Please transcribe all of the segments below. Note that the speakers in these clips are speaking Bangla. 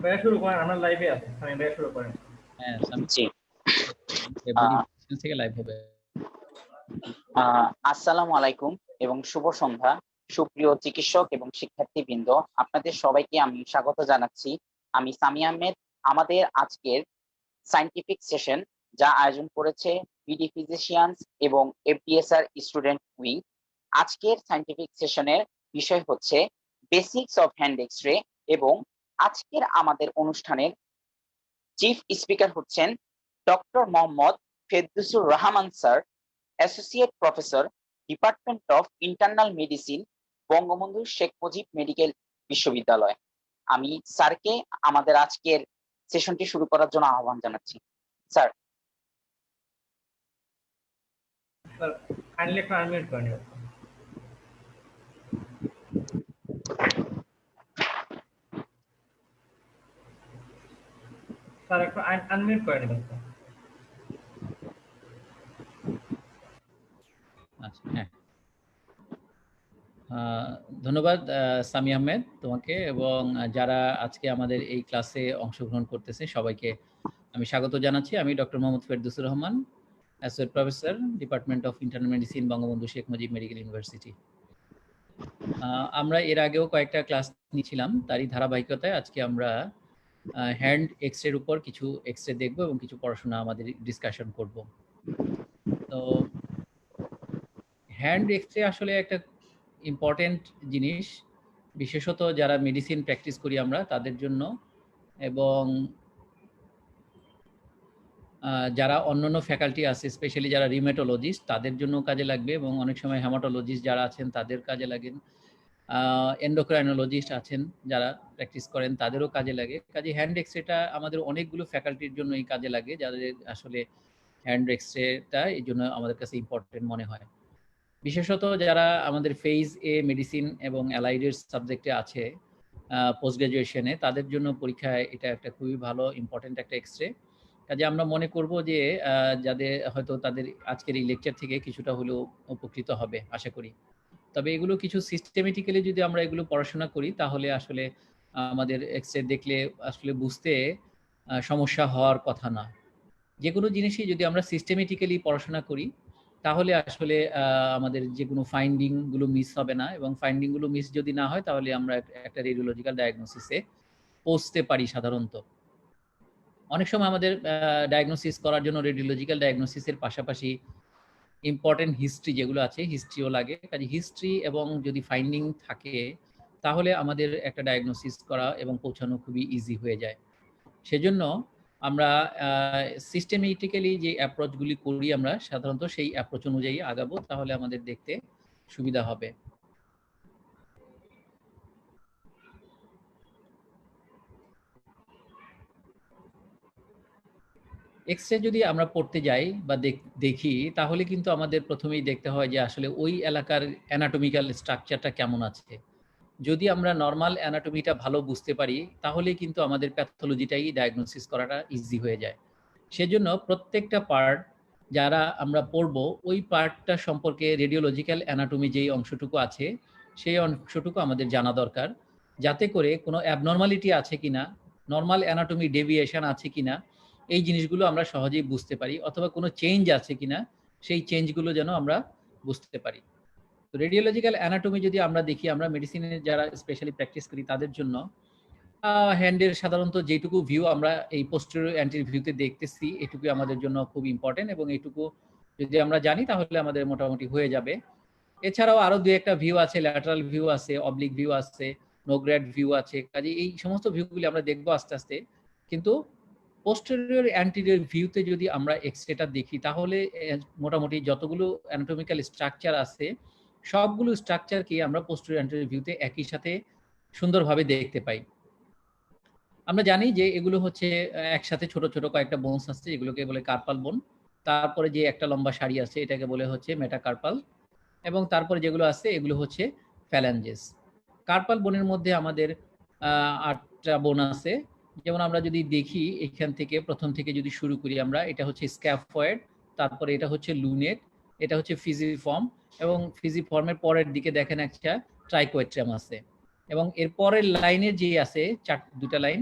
ভাইয়া শুরু করেন, আমরা লাইভে আছি। আমি ভাইয়া শুরু করেন। হ্যাঁ, সামি জি। থেকে লাইভ হবে। আসসালামু আলাইকুম এবং শুভ সন্ধ্যা সুপ্রিয় চিকিৎসক এবং শিক্ষার্থীবৃন্দ, আপনাদের সবাইকে আমি স্বাগত জানাচ্ছি। আমি সামি আহমেদ। আমাদের আজকের সায়েন্টিফিক সেশন যা আয়োজন করেছে বিডি ফিজিশিয়ানস এবং এফডিএসআর স্টুডেন্ট উইং, আজকের সায়েন্টিফিক সেশনের বিষয় হচ্ছে বেসিক্স অফ হ্যান্ড এক্স-রে এবং আজকের আমাদের অনুষ্ঠানের চিফ স্পিকার হচ্ছেন doctor Mohammad Ferdousur Rahman sir, associate professor, department of internal medicine, Bangabandhu Sheikh Mujib medical বিশ্ববিদ্যালয়। আমি স্যারকে আমাদের আজকের সেশনটি শুরু করার জন্য আহ্বান জানাচ্ছি। স্যার। স্যার কাইন্ডলি একটু আনমিউট করে নিন। স্যার একটু আনমিউট করে নেবেন। আচ্ছা, হ্যাঁ, ধন্যবাদ সামি আহমেদ তোমাকে এবং যারা আজকে আমাদের এই ক্লাসে অংশগ্রহণ করতেছে সবাইকে আমি স্বাগত জানাচ্ছি। আমি doctor Mohammad Ferdousur Rahman, associate professor, department of internal medicine, Bangabandhu Sheikh Mujib medical university. আমরা এর আগেও কয়েকটা ক্লাস নিয়েছিলাম, তারই ধারাবাহিকতায় আজকে আমরা হ্যান্ড এক্স-রের উপর কিছু এক্স-রে দেখব এবং কিছু পড়াশোনা আমাদের ডিসকাশন করব। তো হ্যান্ড এক্স-রে আসলে একটা ইম্পর্টেন্ট জিনিস, বিশেষত যারা মেডিসিন প্র্যাকটিস করি আমরা তাদের জন্য, এবং যারা অন্যান্য ফ্যাকাল্টি আছে স্পেশালি যারা রিউমেটোলজিস্ট তাদের জন্য কাজে লাগবে, এবং অনেক সময় হেমাটোলজিস্ট যারা আছেন তাদের কাজে লাগেন, এন্ডোক্রাইনোলজিস্ট আছেন যারা প্র্যাকটিস করেন তাদেরও কাজে লাগে। কাজে হ্যান্ড এক্স-রেটা আমাদের অনেকগুলো ফ্যাকাল্টির জন্য এই কাজে লাগে, যাদের আসলে হ্যান্ড এক্স-রেটা এই জন্য আমাদের কাছে ইম্পর্টেন্ট মনে হয়। বিশেষত যারা আমাদের ফেজ এ মেডিসিন এবং অ্যালাইডের সাবজেক্টে আছে পোস্ট গ্রাজুয়েশনে, তাদের জন্য পরীক্ষায় এটা একটা খুবই ভালো ইম্পর্টেন্ট একটা এক্স-রে। কাজে আমরা মনে করব যে যাদের হয়তো তাদের আজকের এই লেকচার থেকে কিছুটা হলেও উপকৃত হবে আশা করি। তবে এগুলো কিছু সিস্টেমেটিক্যালি যদি আমরা এগুলো পড়াশোনা করি তাহলে আসলে আমাদের এক্স-রে দেখলে আসলে বুঝতে সমস্যা হওয়ার কথা না। যে কোনো জিনিসই যদি আমরা সিস্টেমেটিক্যালি পড়াশোনা করি তাহলে আসলে আমাদের যে কোনো ফাইন্ডিংগুলো মিস হবে না, এবং ফাইন্ডিংগুলো মিস যদি না হয় তাহলে আমরা একটা রেডিওলজিক্যাল ডায়াগনোসিসে পৌঁছতে পারি সাধারণত। অনেক সময় আমাদের ডায়াগনোসিস করার জন্য রেডিওলজিক্যাল ডায়াগনোসিসের পাশাপাশি ইম্পর্টেন্ট হিস্ট্রি যেগুলো আছে হিস্ট্রিও লাগে। কাজে হিস্ট্রি এবং যদি ফাইন্ডিং থাকে তাহলে আমাদের একটা ডায়াগনোসিস করা এবং পৌঁছানো খুবই ইজি হয়ে যায়। সেজন্য আমরা সিস্টেমেটিক্যালি যে অ্যাপ্রোচগুলি করি আমরা সাধারণত সেই অ্যাপ্রোচ অনুযায়ী আগাবো, তাহলে আমাদের দেখতে সুবিধা হবে। এক্স-রে যদি আমরা পড়তে যাই বা দেখি তাহলে কিন্তু আমাদের প্রথমেই দেখতে হয় যে আসলে ওই এলাকার অ্যানাটমিক্যাল স্ট্রাকচারটা কেমন আছে। যদি আমরা নরমাল অ্যানাটমিটা ভালো বুঝতে পারি তাহলে কিন্তু আমাদের প্যাথোলজিটাই ডায়াগনোসিস করাটা ইজি হয়ে যায়। সেজন্য প্রত্যেকটা পার্ট যারা আমরা পড়ব ওই পার্টটা সম্পর্কে রেডিওলজিক্যাল অ্যানাটমি যেই অংশটুকু আছে সেই অংশটুকু আমাদের জানা দরকার, যাতে করে কোনো অ্যাবনর্মালিটি আছে কিনা, নরমাল অ্যানাটমি ডেভিয়েশন আছে কিনা এই জিনিসগুলো আমরা সহজেই বুঝতে পারি, অথবা কোনো চেঞ্জ আছে কিনা সেই চেঞ্জগুলো যেন আমরা বুঝতে পারি। তো রেডিওলজিক্যাল অ্যানাটমি যদি আমরা দেখি, আমরা মেডিসিনের যারা স্পেশালি প্র্যাকটিস করি তাদের জন্য হ্যান্ডের সাধারণত যেটুকু ভিউ আমরা এই পোস্টেরিয়র অ্যান্টিরিয়র ভিউতে দেখতেছি এটুকু আমাদের জন্য খুব ইম্পর্টেন্ট, এবং এইটুকু যদি আমরা জানি তাহলে আমাদের মোটামুটি হয়ে যাবে। এছাড়াও আরো দুই একটা ভিউ আছে, ল্যাটারাল ভিউ আছে, অবলিক ভিউ আছে, নোগ্রেড ভিউ আছে। কাজে এই সমস্ত ভিউগুলি আমরা দেখবো আস্তে আস্তে, কিন্তু পোস্টেরিয়র অ্যান্টিরিয়র ভিউতে যদি আমরা এক্স-রেটা দেখি তাহলে মোটামুটি যতগুলো অ্যানাটমিক্যাল স্ট্রাকচার আছে সবগুলো স্ট্রাকচারকে আমরা পোস্টেরিয়র অ্যান্টিরিয়র ভিউতে একই সাথে সুন্দরভাবে দেখতে পাই। আমরা জানি যে এগুলো হচ্ছে একসাথে ছোট ছোট কয়েকটা বোনস আছে যেগুলোকে বলে কার্পাল বোন, তারপরে যে একটা লম্বা সারি আছে এটাকে বলে হচ্ছে মেটাকার্পাল, এবং তারপরে যেগুলো আছে এগুলো হচ্ছে ফ্যালাঞ্জেস। কার্পাল বোনের মধ্যে আমাদের 8টা বোন আছে। যেমন আমরা যদি দেখি এখান থেকে প্রথম থেকে যদি শুরু করি আমরা, এটা হচ্ছে স্ক্যাফয়েড, তারপরে এটা হচ্ছে লুনেট, এটা হচ্ছে ফিজিফর্ম, এবং ফিজিফর্মের পরের দিকে দেখেন একটা ট্রাইকোয়েট্রাম আছে, এবং এর পরের লাইনের যে আছে দুটা লাইন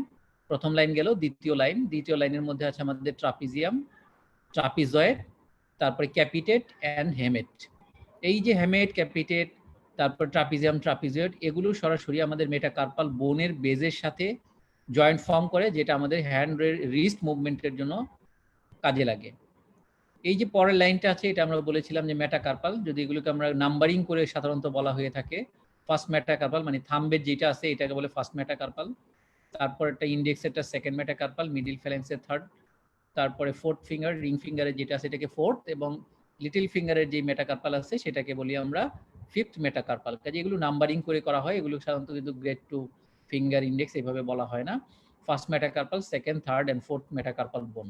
প্রথম লাইন গেল, দ্বিতীয় লাইনের মধ্যে আছে আমাদের ট্রাপিজিয়াম, ট্রাপিজয়েড, তারপরে ক্যাপিটেট অ্যান্ড হেমেট। এই যে হেমেট, ক্যাপিটেট, তারপর ট্রাপিজিয়াম, ট্রাপিজয়েড, এগুলো সরাসরি আমাদের মেটাকার্পাল বোনের বেজের সাথে জয়েন্ট ফর্ম করে, যেটা আমাদের হ্যান্ড রিস্ট মুভমেন্টের জন্য কাজে লাগে। এই যে পরের লাইনটা আছে, এটা আমরা বলেছিলাম যে মেটাকার্পাল, যদি এগুলোকে আমরা নাম্বারিং করে সাধারণত বলা হয়ে থাকে, ফার্স্ট মেটাকার্পাল মানে থাম্বের যেটা আছে এটাকে বলে ফার্স্ট মেটাকার্পাল, তারপর একটা ইন্ডেক্সেরটা সেকেন্ড মেটাকার্পাল, মিডিল ফ্যালেন্সের থার্ড, তারপরে ফোর্থ ফিঙ্গার, রিং ফিঙ্গারের যেটা আছে এটাকে ফোর্থ, এবং লিটল ফিঙ্গারের যে মেটাকার্পাল আছে সেটাকে বলি আমরা ফিফথ মেটাকার্পাল। কাজে এগুলো নাম্বারিং করে করা হয়, এগুলো সাধারণত কিন্তু গ্রেড টু ফিঙ্গার ইন্ডেক্স এইভাবে বলা হয় না। First metacarpal, second, third and fourth metacarpal bone.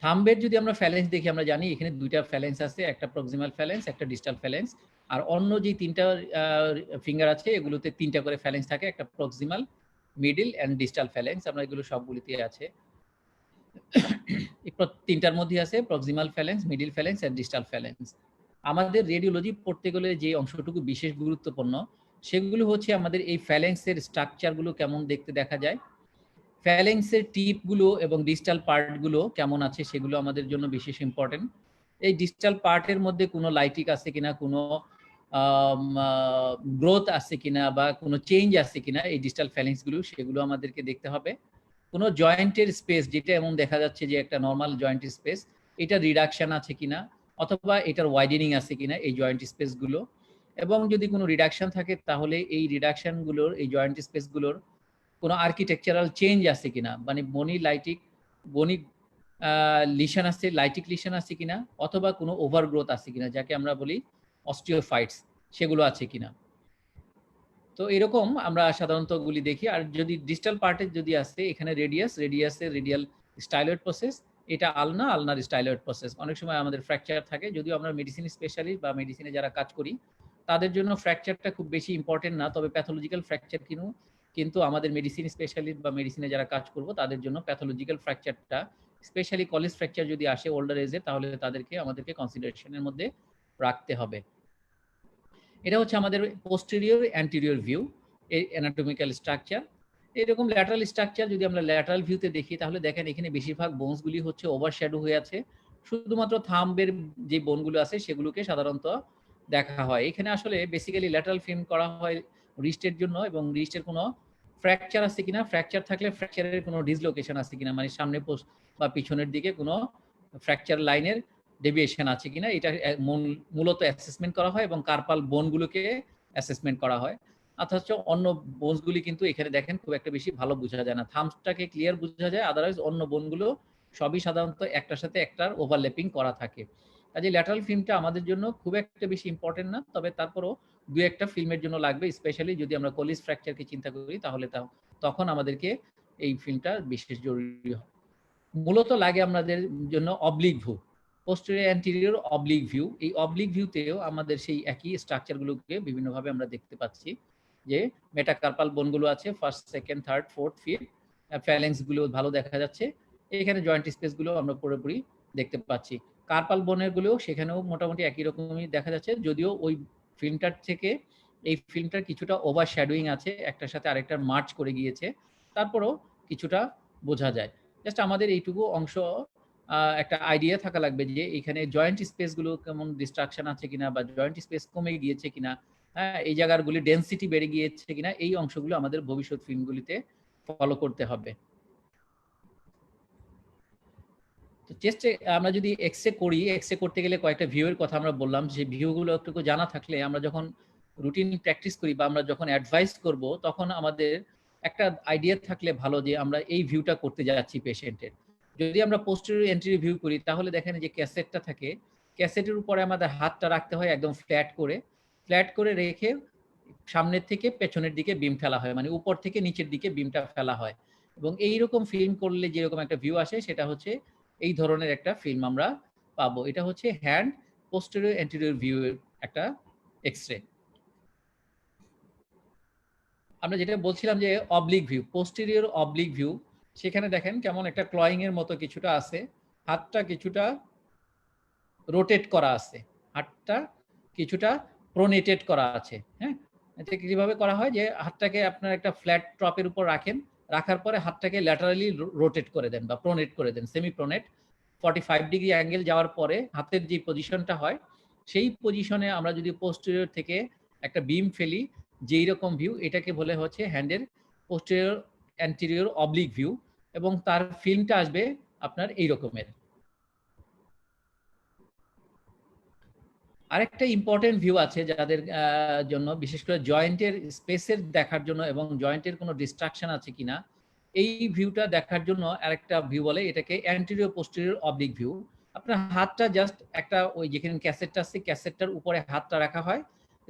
থাম্বের যদি আমরা ফ্যালেন্স দেখি, আমরা জানি এখানে দুইটা ফ্যালেন্স আছে, একটা প্রক্সিমাল ফ্যালেন্স, একটা ডিস্টাল ফ্যালেন্স, আর অন্য যে তিনটা ফিঙ্গার আছে এগুলোতে তিনটা করে ফ্যালেন্স থাকে, একটা প্রক্সিমাল, মিডল এন্ড ডিস্টাল ফ্যালেন্স। আমরা এগুলো সবগুলিতে আছে, তিনটার মধ্যে আছে প্রক্সিমাল ফ্যালেন্স, মিডল ফ্যালেন্স এন্ড ডিস্টাল ফ্যালেন্স। আমাদের রেডিওলজি পড়তে গেলে যে অংশটুকু বিশেষ গুরুত্বপূর্ণ সেগুলো হচ্ছে আমাদের এই ফ্যালেন্সের স্ট্রাকচারগুলো কেমন দেখতে দেখা যায়, ফ্যালেন্সের টিপগুলো এবং ডিস্টাল পার্টগুলো কেমন আছে সেগুলো আমাদের জন্য বিশেষ ইম্পর্টেন্ট। এই ডিস্টাল পার্টের মধ্যে কোনো লাইটিক আছে কিনা, কোনো গ্রোথ আছে কিনা বা কোনো চেঞ্জ আছে কিনা, এই ডিস্টাল ফ্যালেন্সগুলো সেগুলো আমাদেরকে দেখতে হবে। কোনো জয়েন্টের স্পেস, যেটা এমন দেখা যাচ্ছে যে একটা নর্মাল জয়েন্টের স্পেস, এটা রিডাকশন আছে কিনা অথবা এটার ওয়াইডেনিং আছে কিনা এই জয়েন্ট স্পেসগুলো, এবং যদি কোনো রিডাকশন থাকে তাহলে এই রিডাকশনগুলোর, এই জয়েন্ট স্পেসগুলোর কোনো আর্কিটেকচারাল চেঞ্জ আছে কিনা, মানে বনি লিশন আছে, লাইটিক লিশন আছে কিনা, অথবা কোনো ওভারগ্রোথ আছে কিনা, যাকে আমরা বলি অস্টিওফাইটস, সেগুলো আছে কিনা। তো এরকম আমরা সাধারণত গুলি দেখি। আর যদি ডিস্টাল পার্টে যদি আসে, এখানে রেডিয়াসের রেডিয়াল স্টাইলয়েড প্রসেস, এটা আলনার স্টাইলয়েড প্রসেস। অনেক সময় আমাদের ফ্র্যাকচার থাকে, যদিও আমরা মেডিসিন স্পেশালিস্ট বা মেডিসিনে যারা কাজ করি তাদের জন্য ফ্র্যাকচারটা খুব বেশি ইম্পর্টেন্ট না, তবে প্যাথোলজিক্যাল ফ্র্যাকচার কিন্তু আমাদের মেডিসিন স্পেশালিস্ট বা মেডিসিনে যারা কাজ করব তাদের জন্য প্যাথোলজিক্যাল ফ্র্যাকচারটা, স্পেশালি কলিজ ফ্র্যাকচার যদি আসে ওল্ডার এজে, তাহলে আমাদেরকে কনসিডারেশনের মধ্যে রাখতে হবে। এটা হচ্ছে আমাদের পোস্টেরিয়র অ্যান্টেরিয়র ভিউ, এই অ্যানাটমিক্যাল স্ট্রাকচার। এরকম ল্যাটারাল স্ট্রাকচার যদি আমরা ল্যাটারাল ভিউতে দেখি, তাহলে দেখেন এখানে বেশিরভাগ বোনসগুলি হচ্ছে ওভারশ্যাডো হয়ে আছে, শুধুমাত্র থাম্বের যে বোনগুলো আছে সেগুলোকে সাধারণত দেখা হয়। এখানে আসলে বেসিক্যালি ল্যাটারাল ফিল্ম করা হয় রিস্টের জন্য, এবং রিস্টের কোনো ফ্র্যাকচার আছে কিনা, ফ্র্যাকচার থাকলে ফ্র্যাকচারের কোনো ডিসলোকেশন আছে কিনা, মানে সামনে বা পিছনের দিকে কোনো ফ্র্যাকচার লাইনের ডেভিয়েশন আছে কিনা, এটা মূলত অ্যাসেসমেন্ট করা হয়, এবং কার্পাল বোনগুলোকে অ্যাসেসমেন্ট করা হয়। অথচ অন্য বোনসগুলি কিন্তু এখানে দেখেন খুব একটা বেশি ভালো বোঝা যায় না, থাম্বসটাকে ক্লিয়ার বোঝা যায়, আদারওয়াইজ অন্য বোনগুলো সবই সাধারণত একটার সাথে একটার ওভারল্যাপিং করা থাকে। কাজে ল্যাটারাল ফিল্মটা আমাদের জন্য খুব একটা বেশি ইম্পর্টেন্ট না, তবে তারপরও দু একটা ফিল্মের জন্য লাগবে, স্পেশালি যদি আমরা কলিজ ফ্র্যাকচারকে চিন্তা করি, তাহলে তখন আমাদেরকে এই ফিল্মটা বিশেষ জরুরি হয়। মূলত লাগে আমাদের জন্য oblique view, posterior anterior oblique view. এই অবলিক ভিউতেও আমাদের সেই একই স্ট্রাকচারগুলোকে বিভিন্নভাবে আমরা দেখতে পাচ্ছি, যে মেটাকার্পাল বোনগুলো আছে, first, second, third, fourth, fifth, ফ্যালেন্সগুলো ভালো দেখা যাচ্ছে, এখানে জয়েন্ট স্পেসগুলো আমরা পুরোপুরি দেখতে পাচ্ছি। কার্পাল বোনেরগুলোও সেখানেও মোটামুটি একই রকমই দেখা যাচ্ছে, যদিও ওই ফিল্মটার থেকে এই ফিল্মটার কিছুটা ওভার শ্যাডোয়িং আছে, একটার সাথে আরেকটার মার্চ করে গিয়েছে, তারপরেও কিছুটা বোঝা যায়। জাস্ট আমাদের এইটুকু অংশ একটা আইডিয়া থাকা লাগবে যে এখানে জয়েন্ট স্পেসগুলো কেমন ডিস্ট্রাকশন আছে কিনা, বা জয়েন্ট স্পেস কমে গিয়েছে কিনা, হ্যাঁ, এই জায়গাগুলি ডেনসিটি বেড়ে গিয়েছে কিনা, এই অংশগুলো আমাদের ভবিষ্যৎ ফিল্মগুলিতে ফলো করতে হবে। তো চেস্টে আমরা যদি এক্সরে করি, এক্সরে করতে গেলে কয়েকটা ভিউয়ের কথা আমরা বললাম, যে ভিউগুলো একটু জানা থাকলে আমরা যখন রুটিন প্র্যাকটিস করি বা আমরা যখন অ্যাডভাইস করব, তখন আমাদের একটা আইডিয়া থাকলে ভালো যে আমরা এই ভিউটা করতে যাচ্ছি পেশেন্টের। যদি আমরা পোস্টেরিয়র অ্যান্টেরিয়র ভিউ করি, তাহলে দেখেন যে ক্যাসেটটা থাকে, ক্যাসেটের উপরে আমাদের হাতটা রাখতে হয় একদম ফ্ল্যাট করে রেখে সামনের থেকে পেছনের দিকে বিম ফেলা হয়, মানে উপর থেকে নিচের দিকে বিমটা ফেলা হয়, এবং এইরকম ফিল্ম করলে যেরকম একটা ভিউ আসে সেটা হচ্ছে এই ধরনের একটা ফিল্ম আমরা পাবো। এটা হচ্ছে হ্যান্ড পোস্টেরিয়র অ্যান্টেরিয়র ভিউ এর একটা এক্সরে। আমরা যেটা বলছিলাম যে oblique view, posterior oblique view, সেখানে দেখেন কেমন একটা ক্লয়িং এর মতো কিছুটা আছে, হাতটা কিছুটা রোটেট করা আছে, হাতটা কিছুটা প্রোনেটেড করা আছে। হ্যাঁ, এটা কিভাবে করা হয়, যে হাতটাকে আপনার একটা ফ্ল্যাট টপের উপর রাখেন, রাখার পরে হাতটাকে ল্যাটারালি রোটেট করে দেন বা প্রোনেট করে দেন, সেমি প্রোনেট। 45 ডিগ্রি অ্যাঙ্গেল যাওয়ার পরে হাতের যে পজিশনটা হয় সেই পজিশনে আমরা যদি পোস্টেরিয়র থেকে একটা বিম ফেলি, যেই রকম ভিউ, এটাকে বলে হচ্ছে হ্যান্ডের পোস্টেরিয়র অ্যান্টেরিয়র অবলিক ভিউ, এবং তার ফিল্মটা আসবে আপনার এই রকমের। আরেকটা ইম্পর্টেন্ট ভিউ আছে যাদের জন্য, বিশেষ করে জয়েন্টের স্পেসের দেখার জন্য এবং জয়েন্টের কোনো ডিস্ট্রাকশন আছে কিনা এই ভিউটা দেখার জন্য আরেকটা ভিউ বলে, এটাকে অ্যান্টেরিয়র পোস্টেরিয়র অবলিক ভিউ। আপনার হাতটা জাস্ট একটা ওই যেখানে ক্যাসেটটা আছে ক্যাসেটটার উপরে হাতটা রাখা হয়,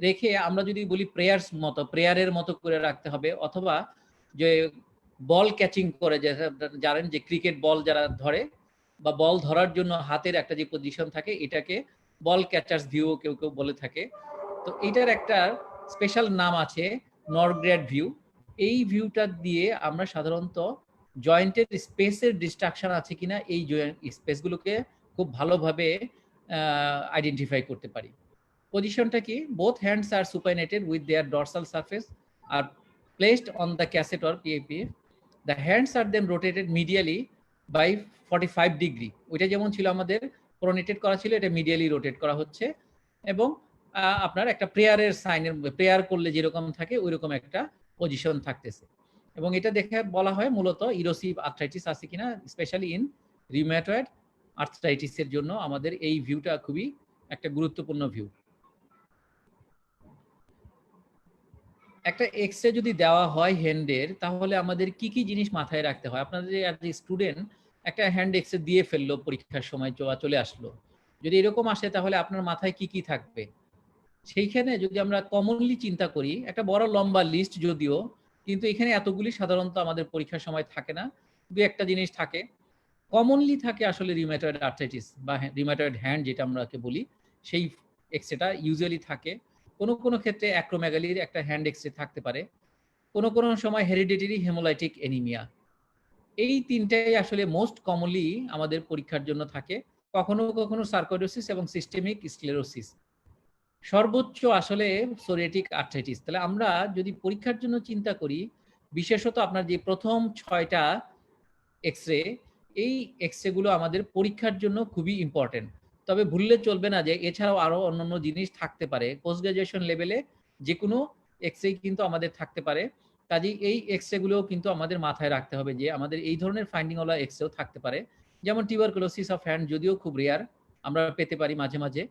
রেখে আমরা যদি বলি প্রেয়ারের মতো করে রাখতে হবে, অথবা যে বল ক্যাচিং করে, জানেন যে ক্রিকেট বল যারা ধরে বা বল ধরার জন্য হাতের একটা যে পজিশন থাকে এটাকে বল ক্যাচার্স ভিউ কেউ কেউ বলে থাকে। তো এটার একটা স্পেশাল নাম আছে নরগ্রেড ভিউ। এই ভিউটা দিয়ে আমরা সাধারণত জয়েন্টের স্পেসের ডিস্ট্রাকশন আছে কিনা এই স্পেসগুলোকে খুব ভালোভাবে আইডেন্টিফাই করতে পারি। পজিশনটা কি? Both hands are supinated with their dorsal surface are placed on the cassette or PAPF। The hands are then rotated medially by 45 degree. ওইটা যেমন ছিল আমাদের প্রোনেটেড করা ছিল, এটা মিডিয়ালি রোটেট করা হচ্ছে, এবং আপনার একটা প্রেয়ারের সাইনের, প্রেয়ার করলে যেরকম থাকে ওইরকম একটা পজিশন থাকতেছে। এবং এটা দেখে বলা হয় মূলত ইরোসিভ আর্থ্রাইটিস আছে কিনা, স্পেশালি ইন রিউম্যাটয়েড আর্থ্রাইটিসের জন্য আমাদের এই ভিউটা খুবই একটা গুরুত্বপূর্ণ ভিউ। একটা এক্সরে যদি দেওয়া হয় হ্যান্ডের, তাহলে আমাদের কি কি জিনিস মাথায় রাখতে হয়? আপনাদের যে স্টুডেন্ট একটা হ্যান্ড এক্সরে দিয়ে ফেললো পরীক্ষার সময়, চলে আসলো, যদি এরকম আসে তাহলে আপনার মাথায় কি কি থাকবে? সেইখানে যদি আমরা কমনলি চিন্তা করি, একটা বড় লম্বা লিস্ট যদিও, কিন্তু এখানে এতগুলি সাধারণত আমাদের পরীক্ষার সময় থাকে না, দু একটা জিনিস থাকে। কমনলি থাকে আসলে রিউম্যাটয়েড আর্থ্রাইটিস বা রিউম্যাটয়েড হ্যান্ড যেটা আমরা বলি, সেই এক্সরেটা ইউজুয়ালি থাকে। কোনো কোনো ক্ষেত্রে অ্যাক্রোমেগালির একটা হ্যান্ড এক্সরে থাকতে পারে, কোনো কোনো সময় হেরিডিটারি হেমোলাইটিক অ্যানিমিয়া। এই তিনটাই আসলে মোস্ট কমনলি আমাদের পরীক্ষার জন্য থাকে, কখনো কখনো সার্কোইডোসিস এবং সিস্টেমিক স্ক্লেরোসিস। সর্বোচ্চ আসলে সোরিয়াটিক আর্থ্রাইটিস। তাহলে আমরা যদি পরীক্ষার জন্য চিন্তা করি, বিশেষত আপনার যে প্রথম 6টা এক্সরে, এই এক্সরেগুলো আমাদের পরীক্ষার জন্য খুবই ইম্পর্টেন্ট। তবে ভুললে চলবে না যে এছাড়াও আরো অন্যান্য জিনিস থাকতে পারে। পোস্ট গ্রাজুয়েশন লেভেলে যে কোনো এক্সরে কিন্তু আমাদের থাকতে পারে, কাজেই এই এক্সরেগুলো কিন্তু আমাদের মাথায় রাখতে হবে যে আমাদের এই ধরনের ফাইন্ডিং ওয়ালা এক্সরেও থাকতে পারে। যেমন টিউবারকুলোসিস অফ হ্যান্ড, যদিও খুব রেয়ার, আমরা পেতে পারি মাঝে মাঝে।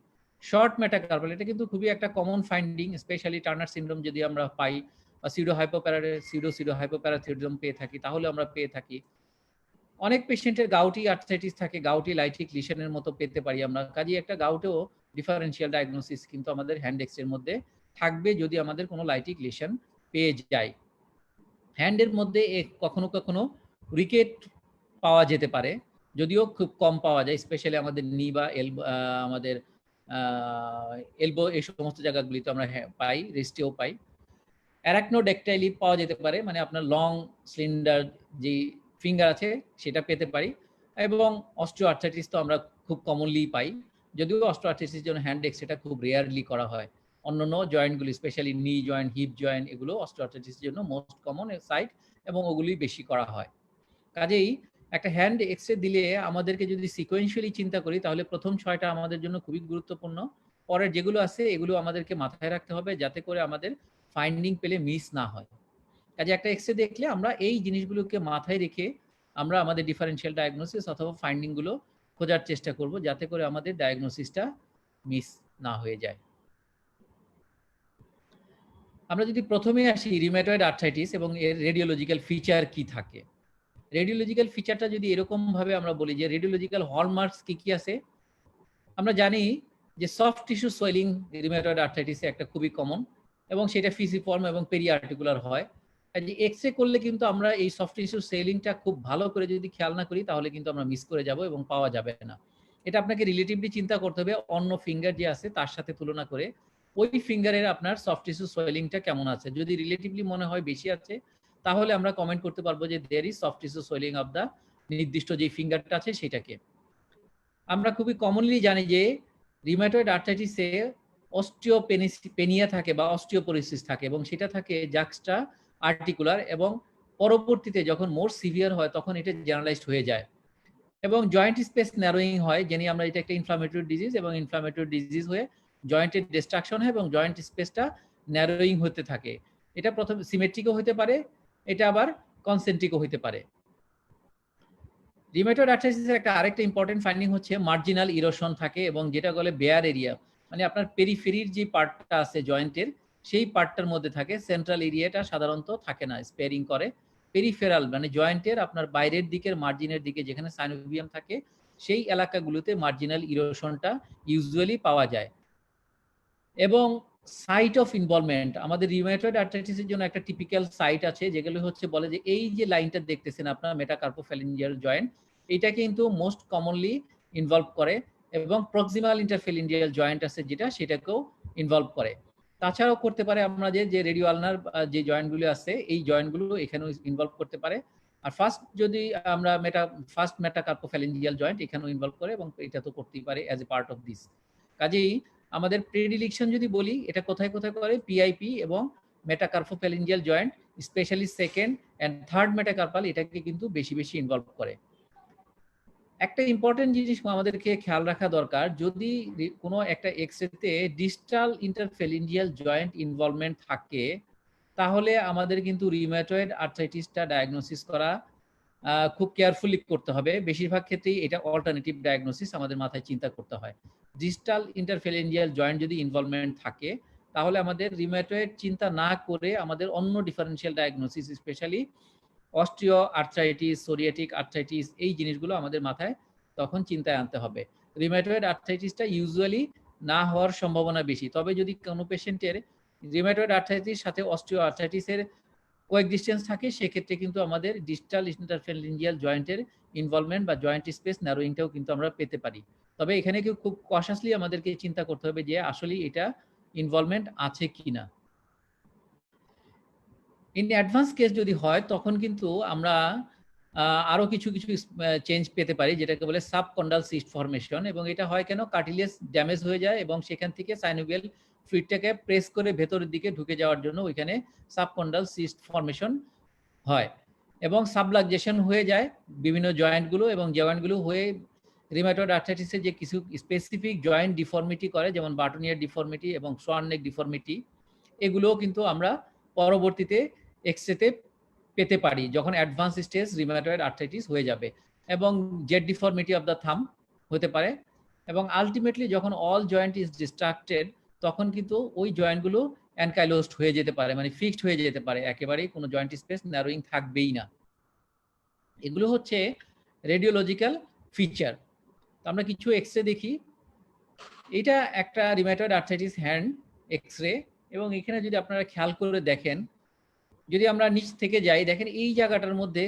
শর্ট মেটাকার্পাল, এটা কিন্তু খুবই একটা common finding, specially Turner syndrome যদি আমরা পাই, বা সিউডো হাইপোপ্যারাথিরোডিজম পেয়ে থাকি, তাহলে আমরা পেয়ে থাকি। অনেক পেশেন্টের গাউটি আর্থ্রাইটিস থাকে, গাউটি লাইটিক লিশনের মতো পেতে পারি আমরা। কাজেই একটা গাউটেও ডিফারেন্সিয়াল ডায়াগনোসিস কিন্তু আমাদের হ্যান্ড এক্সের মধ্যে থাকবে যদি আমাদের কোনো লাইটিক লিশন পেয়ে যায়। হ্যান্ডের মধ্যে কখনো কখনো রিকেট পাওয়া যেতে পারে, যদিও খুব কম পাওয়া যায়, স্পেশালি আমাদের নি বা আমাদের এলবো, এই সমস্ত জায়গাগুলিতে আমরা পাই, রেস্টেও পাই। অ্যারাকনোডেকটাইলি পাওয়া যেতে পারে, মানে আপনার লং স্লিন্ডার যে ফিঙ্গার আছে সেটা পেতে পারি। এবং অস্টিও আর্থ্রাইটিস তো আমরা খুব কমনলি পাই, যদিও অস্টিও আর্থ্রাইটিসের জন্য হ্যান্ড এক্সরেটা খুব রেয়ারলি করা হয়। অন্যান্য জয়েন্টগুলি, specially knee joint, hip joint, এগুলো অস্টিও আর্থ্রাইটিসের জন্য মোস্ট কমন সাইট এবং ওগুলি বেশি করা হয়। কাজেই একটা হ্যান্ড এক্সরে দিলে আমাদেরকে যদি সিকোয়েন্সিয়ালি চিন্তা করি, তাহলে প্রথম 6টা আমাদের জন্য খুবই গুরুত্বপূর্ণ। পরের যেগুলো আছে এগুলো আমাদেরকে মাথায় রাখতে হবে, যাতে করে আমাদের ফাইন্ডিং পেলে মিস না হয়। কাজে একটা এক্সরে দেখলে আমরা এই জিনিসগুলোকে মাথায় রেখে আমরা আমাদের ডিফারেন্সিয়াল ডায়াগনোসিস অথবা ফাইন্ডিং গুলো খোঁজার চেষ্টা করব, যাতে করে আমাদের ডায়াগনোসিসটা মিস না হয়ে যায়। আমরা যদি প্রথমে আসি রিউম্যাটয়েড আর্থ্রাইটিস এবং এর রেডিওলজিক্যাল ফিচার কি থাকে। রেডিওলজিক্যাল ফিচারটা যদি এরকম ভাবে আমরা বলি যে রিডিওলজিক্যাল হলমার্কস কি কি আছে, আমরা জানি যে সফট টিস্যু সোয়েলিং রিউম্যাটয়েড আর্থ্রাইটিসে একটা খুবই কমন, এবং সেটা ফিসিফর্ম এবং পেরিআর্টিকুলার হয়। কাজে এক্সরে করলে কিন্তু আমরা এই সফট টিস্যু সোয়েলিংটা খুব ভালো করে যদি খেয়াল না করি, তাহলে কিন্তু আমরা মিস করে যাব এবং পাওয়া যাবে না। এটা আপনাকে রিলেটিভলি চিন্তা করতে হবে অন্য ফিঙ্গার যে আছে তার সাথে তুলনা করে, ওই ফিঙ্গারের আপনার সফট টিস্যু সোয়েলিংটা কেমন আছে। যদি রিলেটিভলি মনে হয় বেশি আছে, তাহলে আমরা কমেন্ট করতে পারবো যে there is soft tissue swelling of the নির্দিষ্ট যে ফিঙ্গারটা আছে সেটাকে। আমরা খুবই কমনলি জানি যে রিউম্যাটয়েড আর্থ্রাইটিসে অস্টিওপেনিয়া থাকে বা অস্টিওপোরোসিস থাকে, এবং সেটা থাকে জাক্সটা আর্টিকুলার এবং পরবর্তীতে যখন মোর সিভিয়ার হয় তখন এটা জেনারেলাইজড হয়ে যায় এবং জয়েন্ট স্পেস ন্যারোয়িং হয়, জেনে আমরা এটা একটা ইনফ্লামেটরি ডিজিজ, এবং ইনফ্লামেটরি ডিজিজ হয়ে জয়েন্টের ডিস্ট্রাকশন হয় এবং জয়েন্ট স্পেসটা ন্যারোয়িং হতে থাকে। এটা প্রথম সিমেট্রিকও হতে পারে, এটা আবার কনসেন্ট্রিকও হতে পারে। রিউমেটয়েড আর্থ্রাইটিসের একটা আরেকটা ইম্পর্টেন্ট ফাইন্ডিং হচ্ছে মার্জিনাল ইরোশন থাকে, এবং যেটা বলে বেয়ার এরিয়া, মানে আপনার পেরিফেরির যে পার্টটা আছে জয়েন্টের সেই পার্টটার মধ্যে থাকে, সেন্ট্রাল এরিয়াটা সাধারণত থাকে না, স্পেয়ারিং করে। পেরিফেরাল মানে জয়েন্টের আপনার বাইরের দিকের মার্জিনের দিকে যেখানে সাইনোভিয়াম থাকে সেই এলাকাগুলোতে মার্জিনাল ইরোশনটা ইউজুয়ালি পাওয়া যায়। এবং সাইট অফ ইনভলভমেন্ট, আমাদের রিউমেটয়েড আর্থ্রাইটিসের জন্য একটা টিপিক্যাল সাইট আছে, যেগুলো হচ্ছে বলে যে এই যে লাইনটা দেখতেছেন আপনার মেটাকার্পোফ্যালেঞ্জিয়াল জয়েন্ট, এটা কিন্তু মোস্ট কমনলি ইনভলভ করে, এবং প্রক্সিমাল ইন্টারফ্যালেঞ্জিয়াল জয়েন্ট আছে যেটা, সেটাকেও ইনভলভ করে। তাছাড়াও করতে পারে আমরা যে রেডিও আলনার যে জয়েন্টগুলো আছে এই জয়েন্টগুলো এখানেও ইনভলভ করতে পারে। আর ফার্স্ট যদি আমরা ফার্স্ট মেটাকার্পোফ্যালেঞ্জিয়াল জয়েন্ট এখানেও ইনভলভ করে, এবং এটা তো করতেই পারে as a part of this. কাজেই আমাদের প্রেডিলিকশন যদি বলি, এটা কোথায় কোথায় করে, পিআইপি এবং metacarpophalangeal joint, specially second and third metacarpal, এটাকে কিন্তু বেশি বেশি ইনভলভ করে। একটা ইম্পর্টেন্ট জিনিস আমাদেরকে খেয়াল রাখা দরকার, যদি কোনো একটা এক্সরেতে ডিস্টাল ইন্টারফ্যালেঞ্জিয়াল জয়েন্ট ইনভলভমেন্ট থাকে, তাহলে আমাদের কিন্তু রিউমেটয়েড আর্থ্রাইটিসটা ডায়াগনোসিস করা খুব কেয়ারফুলি করতে হবে। বেশিরভাগ ক্ষেত্রেই এটা অল্টারনেটিভ ডায়াগনোসিস আমাদের মাথায় চিন্তা করতে হয়। ডিস্টাল ইন্টারফ্যালেঞ্জিয়াল জয়েন্ট যদি ইনভলভমেন্ট থাকে, তাহলে আমাদের রিউমেটয়েড চিন্তা না করে আমাদের অন্য differential diagnosis, specially osteo arthritis, psoriatic arthritis, এই জিনিসগুলো আমাদের মাথায় তখন চিন্তায় আনতে হবে। রিউমেটয়েড আর্থ্রাইটিসটা ইউজুয়ালি না হওয়ার সম্ভাবনা বেশি, তবে যদি কোনো পেশেন্টের রিউমেটয়েড আর্থ্রাইটিস সাথে অস্টিও আর্থ্রাইটিসের কোএক্সিস্টেন্স থাকে, সেক্ষেত্রে কিন্তু আমাদের ডিস্টাল ইন্টারফ্যালেঞ্জিয়াল জয়েন্টের ইনভলভমেন্ট বা জয়েন্ট স্পেস ন্যারোয়িংটাও কিন্তু আমরা পেতে পারি। তবে এখানে কেউ খুব কশাসলি আমাদেরকে চিন্তা করতে হবে যে আসলে এটা ইনভলভমেন্ট আছে কিনা। ইন অ্যাডভান্স কেস যদি হয়, তখন কিন্তু আমরা আরো কিছু কিছু চেঞ্জ পেতে পারি, যেটাকে বলে সাবকন্ডাল সিস্ট ফর্মেশন। এবং এটা হয় কেন, কার্টিলেজ ড্যামেজ হয়ে যায় এবং সেখান থেকে সাইনোভিয়াল ফ্লুইডটাকে প্রেস করে ভেতরের দিকে ঢুকে যাওয়ার জন্য ওইখানে সাবকন্ডাল সিস্ট ফর্মেশন হয়, এবং সাবলাক্সেশন হয়ে যায় বিভিন্ন জয়েন্টগুলো, এবং জয়েন্টগুলো হয়ে রিউমেটয়েড আর্থ্রাইটিসের যে কিছু স্পেসিফিক জয়েন্ট ডিফর্মিটি করে, যেমন বার্টনিয়ার ডিফর্মিটি এবং সোয়ান নেক ডিফর্মিটি, এগুলোও কিন্তু আমরা পরবর্তীতে এক্সরেতে পেতে পারি যখন অ্যাডভান্স স্টেজ রিউমেটয়েড আর্থ্রাইটিস হয়ে যাবে। এবং Z deformity of the thumb হতে পারে। এবং আলটিমেটলি যখন অল জয়েন্ট ইজ ডিস্ট্রাক্টেড, তখন কিন্তু ওই জয়েন্টগুলো অ্যানকাইলোজড হয়ে যেতে পারে, মানে ফিক্সড হয়ে যেতে পারে, একেবারেই কোনো জয়েন্ট স্পেস ন্যারোয়িং থাকবেই না। এগুলো হচ্ছে রেডিওলজিক্যাল ফিচার। আমরা কিছু এক্সরে দেখি। এটা একটা রিউমেটয়েড আর্থ্রাইটিস হ্যান্ড এক্সরে, এবং এখানে যদি আপনারা খেয়াল করে দেখেন, যদি আমরা নিচ থেকে যাই, দেখেন এই জায়গাটার মধ্যে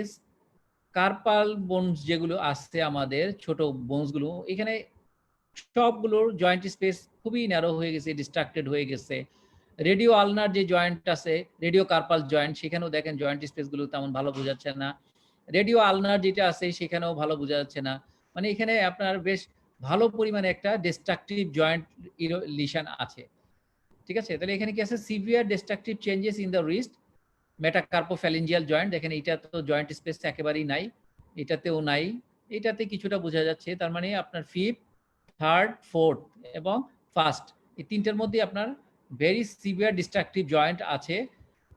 কার্পাল বোনস যেগুলো আছে আমাদের ছোট বোনসগুলো, এখানে সবগুলোর জয়েন্ট স্পেস খুবই ন্যারো হয়ে গেছে, ডিস্ট্রাক্টেড হয়ে গেছে। রেডিও আলনার যে জয়েন্ট আছে, রেডিও কার্পাল জয়েন্ট, সেখানেও দেখেন জয়েন্ট স্পেসগুলো তেমন ভালো বোঝা যাচ্ছে না। রেডিও আলনার যেটা আছে সেখানেও ভালো বোঝা যাচ্ছে না, মানে এখানে আপনার বেশ ভালো পরিমাণে একটা ডিস্ট্রাকটিভ জয়েন্ট লিশন আছে। ঠিক আছে, তাহলে এখানে কি আছে, severe destructive changes in the wrist metacarpophalangeal joint. দেখেন এটা তো জয়েন্ট স্পেস একেবারেই নাই, এটাতেও নাই, এটাতে কিছুটা বোঝা যাচ্ছে। তার মানে আপনার ফিফথ, থার্ড, ফোর্থ এবং ফার্স্ট, এই তিনটার মধ্যে আপনার ভেরি সিভিয়ার ডিস্ট্রাকটিভ জয়েন্ট আছে।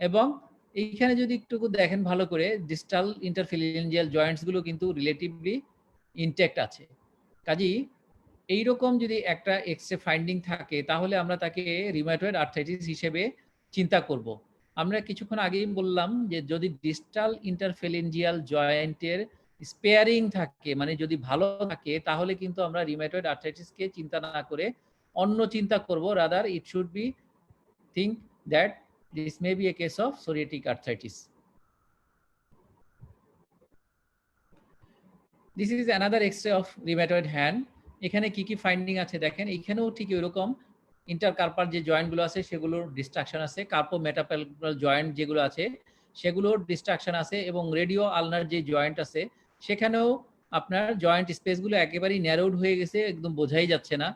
এবং এইখানে যদি একটু দেখেন ভালো করে, ডিস্টাল ইন্টারফ্যালেঞ্জিয়াল জয়েন্টস গুলো কিন্তু রিলেটিভলি ইনটেক্ট আছে। কাজেই এইরকম যদি একটা এক্সরে ফাইন্ডিং থাকে, তাহলে আমরা তাকে রিউমেটয়েড আর্থ্রাইটিস হিসেবে চিন্তা করব। আমরা কিছুক্ষণ আগেই বললাম যে যদি ডিস্টাল ইন্টারফ্যালেঞ্জিয়াল জয়েন্টের স্পেয়ারিং থাকে, মানে যদি ভালো থাকে, তাহলে কিন্তু আমরা রিউমেটয়েড আর্থ্রাইটিসকে চিন্তা না করে অন্য চিন্তা করব। Rather it should be think that this may be a case of psoriatic arthritis. This is another x-ray of rheumatoid hand. এখানে কি কি ফাইন্ডিং আছে দেখেন, এখানেও ঠিক এরকম ইন্টারকার্পাল যে জয়েন্টগুলো আছে সেগুলোর ডিস্ট্রাকশন আছে, কার্পো মেটাকার্পাল জয়েন্ট যেগুলো আছে সেগুলোর ডিস্ট্রাকশন আছে, এবং রেডিও আলনার যে জয়েন্ট আছে সেখানেও আপনার জয়েন্ট স্পেসগুলো একেবারেই ন্যারোড হয়ে গেছে, একদম বোঝাই যাচ্ছে না।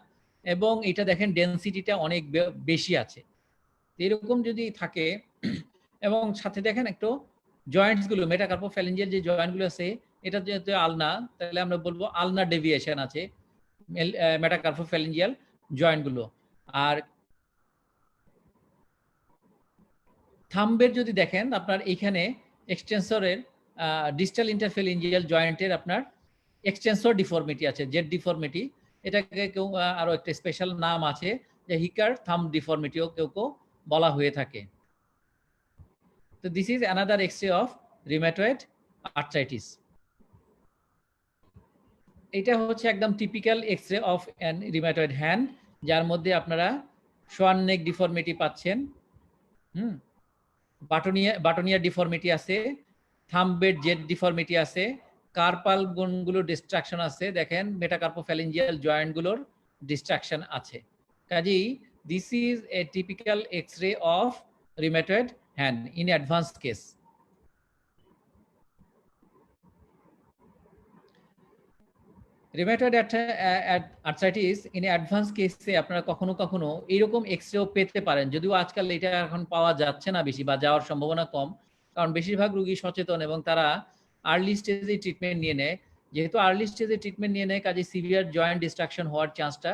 এবং এটা দেখেন ডেনসিটিটা অনেক বেশি আছে। এরকম যদি থাকে, এবং সাথে দেখেন একটু জয়েন্টস গুলো মেটাকার্পোফ্যালেঞ্জিয়াল যে জয়েন্ট গুলো আছে এটা যেহেতু আলনা, তাহলে আমরা বলবো আলনা ডেভিয়েশন আছে মেটাকার্পোফ্যালেঞ্জিয়াল জয়েন্ট গুলো। আর থাম্বের যদি দেখেন আপনার এখানে এক্সটেন্সরের ডিস্টাল ইন্টারফ্যালেঞ্জিয়াল জয়েন্টের আপনার এক্সটেন্সর ডিফর্মিটি আছে, জেড ডিফর্মিটি। এটাকে কেউ আরো একটা স্পেশাল নাম আছে যে হিকার থাম ডিফর্মিটিও কেউ কেউ বলা হয়ে থাকে। তো this is another X-ray of rheumatoid arthritis. এটা হচ্ছে একদম typical X-ray of an rheumatoid hand, যার মধ্যে আপনারা সোয়ান নেক ডিফর্মিটি পাচ্ছেন, বাটনিয়া ডিফর্মিটি আছে, থাম্বের জেড ডিফর্মিটি আছে, কার্পাল বোনগুলোর ডিস্ট্রাকশন আছে, দেখেন মেটাকার্পোফ্যালেঞ্জিয়াল জয়েন্টগুলোর ডিস্ট্রাকশন আছে। কাজেই this is a typical X-ray of rheumatoid hand in advanced case. Rheumatoid arthritis in advance কেসে আপনারা কখনো কখনো এইরকম এক্স-রেও পেতে পারেন, যদিও আজকাল এটা এখন পাওয়া যাচ্ছে না বেশি বা যাওয়ার সম্ভাবনা কম, কারণ বেশিরভাগ রোগী সচেতন এবং তারা আর্লি স্টেজে ট্রিটমেন্ট নিয়ে নেয়। যেহেতু আর্লি স্টেজে ট্রিটমেন্ট নিয়ে নেয়, কাজে সিভিয়ার জয়েন্ট ডিস্ট্রাকশন হওয়ার চান্সটা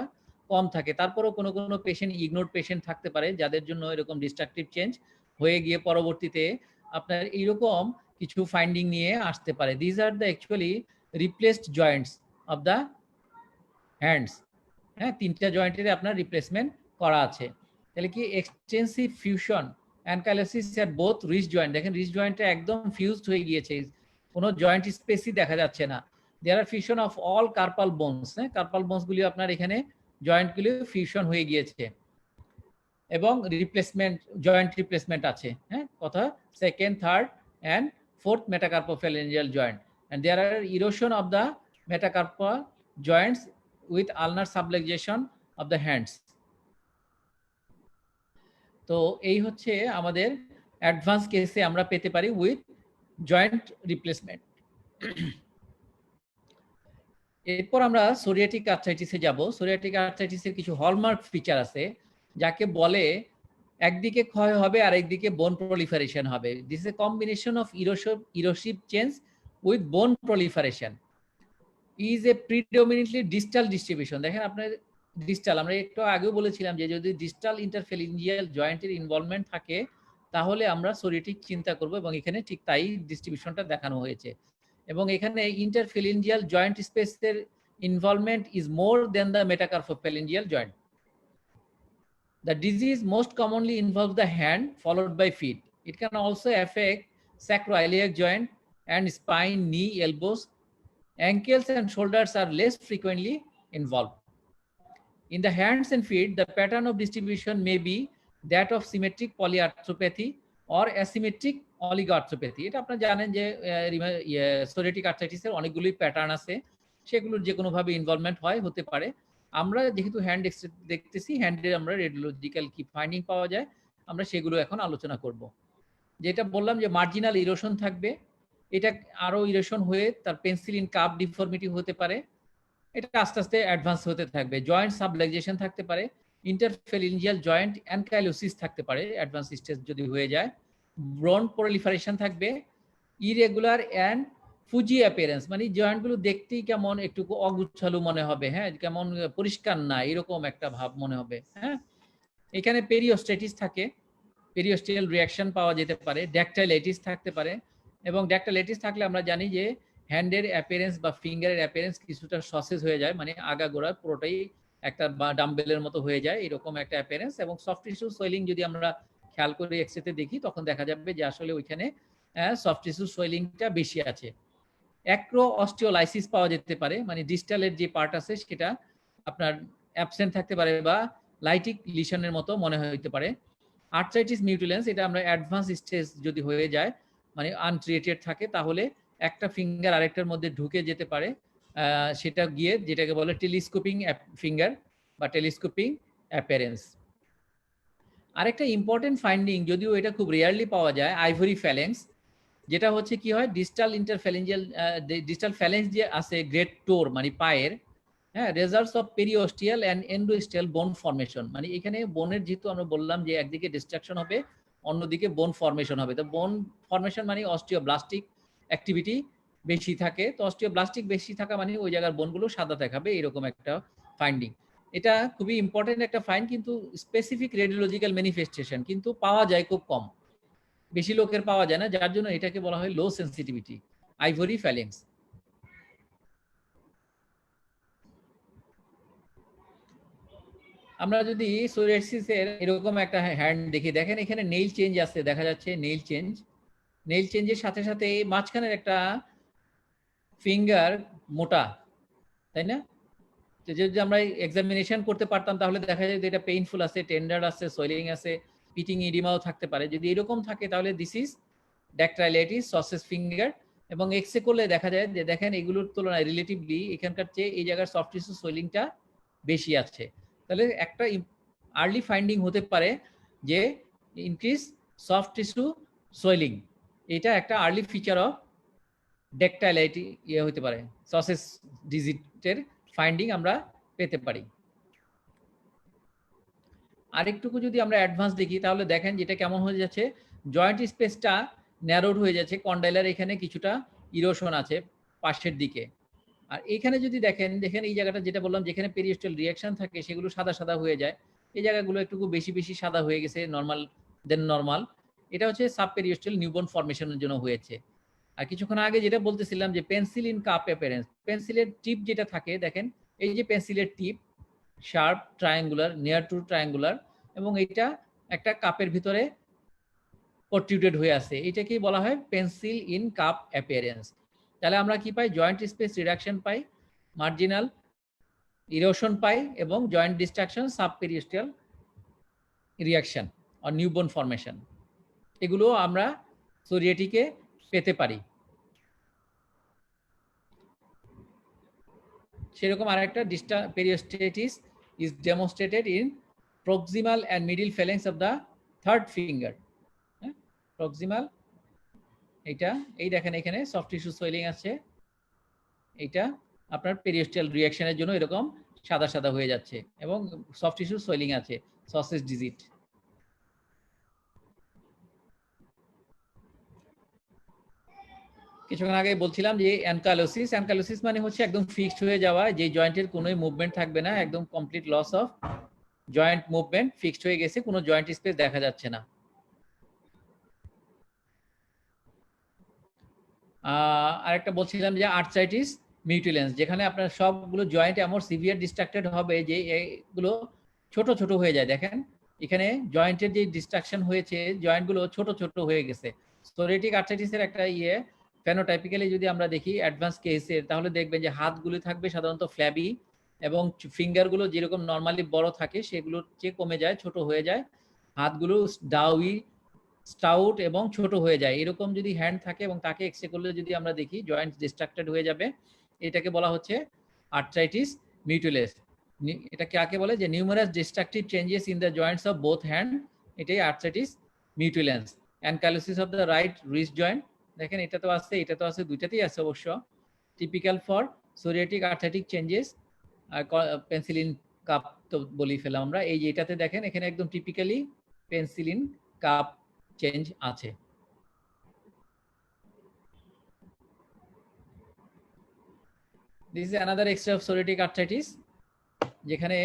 কম থাকে। তারপরেও কোনো কোনো পেশেন্ট ইগনোরড পেশেন্ট থাকতে পারে যাদের জন্য এরকম ডিস্ট্রাকটিভ চেঞ্জ হয়ে গিয়ে পরবর্তীতে আপনার এইরকম কিছু ফাইন্ডিং নিয়ে আসতে পারে। These are the actually replaced Joints of the hands. হ্যাঁ, তিনটা জয়েন্টের আপনার রিপ্লেসমেন্ট করা আছে। তাহলে কি এক্সটেন্সিভ ফিউশন অ্যানকাইলোসিস এট বোথ রিস্ট জয়েন্ট, দেখেন রিস্ট জয়েন্টটা একদম ফিউজড হয়ে গিয়েছে, কোনো জয়েন্ট স্পেসই দেখা যাচ্ছে না। There are fusion of all carpal bones, হ্যাঁ কার্পাল বোনসগুলি আপনার এখানে জয়েন্টগুলি ফিউশন হয়ে গিয়েছে এবং রিপ্লেসমেন্ট জয়েন্ট রিপ্লেসমেন্ট আছে। হ্যাঁ, কথা second, third and fourth metacarpophalangeal joint, and there are erosion of the metacarpal joints with ulnar subluxation of the hands. তো এই হচ্ছে আমাদের অ্যাডভান্স কেসে আমরা পেতে পারি উইথ জয়েন্ট রিপ্লেসমেন্ট। এরপর আমরা সোরিয়াটিক আর্থ্রাইটিসে যাব। সোরিয়াটিক আর্থ্রাইটিসের কিছু হলমার্ক ফিচার আছে, যাকে বলে একদিকে ক্ষয় হবে আর একদিকে বোন প্রলিফারেশন হবে। This is A combination of erosive change with bone proliferation, is a predominantly distal distribution। দেখেন আপনার ডিস্টাল, আমরা একটু আগেও বলেছিলাম যে যদি ডিস্টাল ইন্টারফ্যালেঞ্জিয়াল জয়েন্টের ইনভলভমেন্ট থাকে তাহলে আমরা সোরিয়াটিক চিন্তা করব, এবং এখানে ঠিক তাই ডিস্ট্রিবিউশনটা দেখানো হয়েছে। এবং এখানে ইন্টারফ্যালেঞ্জিয়াল জয়েন্ট স্পেসের involvement is more than the metacarpophalangeal joint. The disease most commonly involves the hand followed by feet. It can also affect sacroiliac joint and spine, knee, elbows. Ankles and shoulders are less frequently involved. In the hands and feet, the pattern of distribution may be that of symmetric polyarthropathy or asymmetric oligoarthropathy. এটা আপনারা জানেন যে সোরিয়াটিক আর্থ্রাইটিসের অনেকগুলি প্যাটার্ন আছে, সেগুলোর যে কোনো ভাবে ইনভলভমেন্ট হতে পারে। আমরা যেহেতু হ্যান্ড এক্স-রে দেখতেছি, হ্যান্ডে আমরা রেডিওলজিক্যাল কি ফাইন্ডিং পাওয়া যায় আমরা সেগুলো এখন আলোচনা করব। যেটা বললাম যে মার্জিনাল ইরোশন থাকবে, এটা আরো ইরোশন হয়ে তার পেন্সিলিন কাপ ডিফর্মিটি হতে পারে, এটা আস্তে আস্তে অ্যাডভান্স হতে থাকবে। জয়েন্ট সাবলাক্সেশন থাকতে পারে, ইন্টারফ্যালেঞ্জিয়াল জয়েন্ট অ্যানকাইলোসিস থাকতে পারে অ্যাডভান্স স্টেজ যদি হয়ে যায়, বোন প্রলিফারেশন থাকবে, ইরেগুলার অ্যান্ড ফুজি অ্যাপিয়ারেন্স, মানে জয়েন্টগুলো দেখতেই কেমন একটু অগুচ্ছালু মনে হবে, হ্যাঁ কেমন পরিষ্কার না এরকম একটা ভাব মনে হবে। হ্যাঁ, এখানে পেরিওস্টেটিস থাকে, পেরিওস্টিয়াল রিঅ্যাকশন পাওয়া যেতে পারে, ড্যাকটাইলাইটিস থাকতে পারে, এবং ড্যাকটাইলাইটিস থাকলে আমরা জানি যে হ্যান্ডের অ্যাপিয়ারেন্স বা ফিঙ্গারের অ্যাপিয়ারেন্স কিছুটা সসেজ হয়ে যায়, মানে আগাগোড়া পুরোটাই একটা ডাম্বেলের মতো হয়ে যায়, এরকম একটা অ্যাপিয়ারেন্স। এবং সফট টিস্যু সোয়েলিং যদি আমরা খেয়াল করে এক্স-রেতে দেখি তখন দেখা যাবে যে আসলে ওইখানে সফট টিস্যু সোয়েলিংটা বেশি আছে। অ্যাক্রো অস্টিওলাইসিস পাওয়া যেতে পারে, মানে ডিস্টালের যে পার্ট আছে সেটা আপনার অ্যাবসেন্ট থাকতে পারে বা লাইটিক লিশনের মতো মনে হতে পারে। আর্থ্রাইটিস মিউটিলেন্স, এটা আমরা অ্যাডভান্স স্টেজ যদি হয়ে যায়, মানে আনট্রিটেড থাকে, তাহলে একটা ফিঙ্গার আরেকটার মধ্যে ঢুকে যেতে পারে, সেটা গিয়ে যেটাকে বলে টেলিস্কোপিং ফিঙ্গার বা টেলিস্কোপিং অ্যাপিয়ারেন্স। আরেকটা ইম্পর্টেন্ট ফাইন্ডিং, যদিও এটা খুব রেয়ারলি পাওয়া যায়, আইভরি ফ্যালেন্স, যেটা হচ্ছে কি হয় ডিস্টাল ফ্যালেন্স যে আছে গ্রেট টোর মানে পায়ের, হ্যাঁ রেজাল্টস অফ পেরিওস্টিয়াল অ্যান্ড এন্ডোস্টিয়াল বোন ফর্মেশন, মানে এখানে বোনের যেহেতু আমরা বললাম যে একদিকে ডিস্ট্রাকশন হবে অন্যদিকে বোন ফর্মেশন হবে। তো বোন ফর্মেশন মানে অস্টিওব্লাস্টিক অ্যাক্টিভিটি বেশি থাকে। তো অস্টিওব্লাস্টিক বেশি থাকা মানে ওই জায়গার বোনগুলো সাদা দেখাবে, এরকম একটা ফাইন্ডিং। এটা খুবই ইম্পর্টেন্ট একটা ফাইন্ড, কিন্তু স্পেসিফিক রেডিওলজিক্যাল ম্যানিফেস্টেশন কিন্তু পাওয়া যায় খুব কম, বেশি লোকের পাওয়া যায় না, যার জন্য এটাকে বলা হয় লো সেন্সিটিভিটি আইভরি ফ্যালিংস। আমরা যদি সোরিয়াসিসের এরকম একটা হ্যান্ড দেখি, দেখেন এখানে নেইল চেঞ্জ আছে, দেখা যাচ্ছে নেইল চেঞ্জ। নেইল চেঞ্জের সাথে সাথে মাঝখানের একটা ফিঙ্গার মোটা, তাই না? তো যদি আমরা এক্সামিনেশন করতে পারতাম তাহলে দেখা যায় যে এটা পেইনফুল আছে, টেন্ডার আছে, সোয়েলিং আছে, পিটিং ইডিমাও থাকতে পারে। যদি এরকম থাকে তাহলে দিস ইজ ড্যাকটাইলাইটিস সসেজ ফিঙ্গার। এবং এক্সরে করলে দেখা যায় যে দেখেন এগুলোর তুলনায় রিলেটিভলি এখানকার চেয়ে এই জায়গার সফট টিস্যু সোয়েলিংটা বেশি আছে। তাহলে একটা আর্লি ফাইন্ডিং হতে পারে যে ইনক্রিজ সফট টিস্যু সোয়েলিং, এটা একটা আর্লি ফিচার অফ ড্যাকটাইলাইটি ইয়ে হতে পারে, সসেজ ডিজিটের ফাইন্ডিং আমরা পেতে পারি। আরেকটুকু যদি আমরা অ্যাডভান্স দেখি তাহলে দেখেন যেটা কেমন হয়ে যাচ্ছে, জয়েন্ট স্পেসটা ন্যারোড হয়ে যাচ্ছে, কন্ডাইলার এখানে কিছুটা ইরোশন আছে পাশের দিকে। আর এখানে যদি দেখেন এই জায়গাটা যেটা বললাম যেখানে পেরিওস্টাল রিঅ্যাকশন থাকে সেগুলো সাদা সাদা হয়ে যায়, এই জায়গাগুলো একটু বেশি বেশি সাদা হয়ে গেছে নর্মাল। এটা হচ্ছে সাব পেরিওস্টাল নিউবর্ন ফর্মেশনের জন্য হয়েছে। আর কিছুক্ষণ আগে যেটা বলতেছিলাম যে পেন্সিলিন কাপ অ্যাপিয়ারেন্স, পেন্সিলের টিপ যেটা থাকে দেখেন এই যে পেন্সিলের tip sharp triangular, near to triangular, এবং এটা একটা কাপের ভিতরে প্রট্রুডেড হয়ে আছে, এটাকেই বলা হয় পেন্সিল ইন কাপ অ্যাপিয়ারেন্স। তাহলে আমরা কি পাই? জয়েন্ট স্পেস রিডাকশন পাই, মার্জিনাল ইরোশন পাই, এবং জয়েন্ট ডিস্ট্রাকশন, সাব পেরিওস্টাল রিয়াকশন আর নিউবর্ন ফর্মেশন, এগুলো আমরা সোরিয়েটিকে পেতে পারি। সেরকম আরেকটা পেরিওস্টেটিস is demonstrated in proximal and middle phalanx of the third finger. Proximal, এটা এই দেখেন এখানে সফট টিস্যু সোয়েলিং আছে, এটা আপনার পেরিওস্টাল রিঅ্যাকশনের জন্য এরকম সাদা সাদা হয়ে যাচ্ছে, এবং সফট টিস্যু সোয়েলিং আছে, সসেজ ডিজিট। কিছুক্ষণ আগে বলছিলাম যে অ্যানকাইলোসিস মানে হচ্ছে একদম ফিক্সড হয়ে যাওয়া, যে জয়েন্টের কোনো মুভমেন্ট থাকবে না, একদম complete loss of joint movement, fixed হয়ে গেছে, কোনো জয়েন্ট স্পেস দেখা যাচ্ছে না। আরেকটা বলছিলাম যে আর্থ্রাইটিস মিউটিলেন্স, যেখানে আপনার সবগুলো জয়েন্ট এমন সিভিয়ার ডিস্ট্রাক্টেড হবে যে এগুলো ছোট ছোট হয়ে যায়। দেখেন এখানে জয়েন্টের যে ডিস্ট্রাকশন হয়েছে, জয়েন্টগুলো ছোট ছোট হয়ে গেছে। সোরিয়েটিক আর্থ্রাইটিসের একটা ফেনোটাইপিক্যালি যদি আমরা দেখি অ্যাডভান্স কেসের, তাহলে দেখবেন যে হাতগুলো থাকবে সাধারণত ফ্ল্যাবি, এবং ফিঙ্গারগুলো যেরকম নর্মালি বড় থাকে সেগুলোর চেয়ে কমে যায়, ছোট হয়ে যায়। হাতগুলো ডাউই, স্টাউট এবং ছোট হয়ে যায়। এরকম যদি হ্যান্ড থাকে এবং তাকে এক্সরে করলে যদি আমরা দেখি জয়েন্ট ডিস্ট্রাক্টেড হয়ে যাবে, এটাকে বলা হচ্ছে আর্থ্রাইটিস মিউটিলেস। এটা কাকে বলে? যে numerous destructive changes in the joints of both hand, এটাই arthritis mutilans. Ankylosis of the right wrist joint, দেখেন এটা তো আছে, এটা তো আছে, দুইটাতেই আছে অবশ্য। Typical for psoriatic arthritic changes, আর পেন্সিলিন কাপ তো বলি ফেলাম আমরা, এই যে এটাতে দেখেন এখানে একদম টিপিক্যালি পেন্সিলিন কাপ চেঞ্জ আছে। This is another x-ray of psoriatic arthritis, যেখানে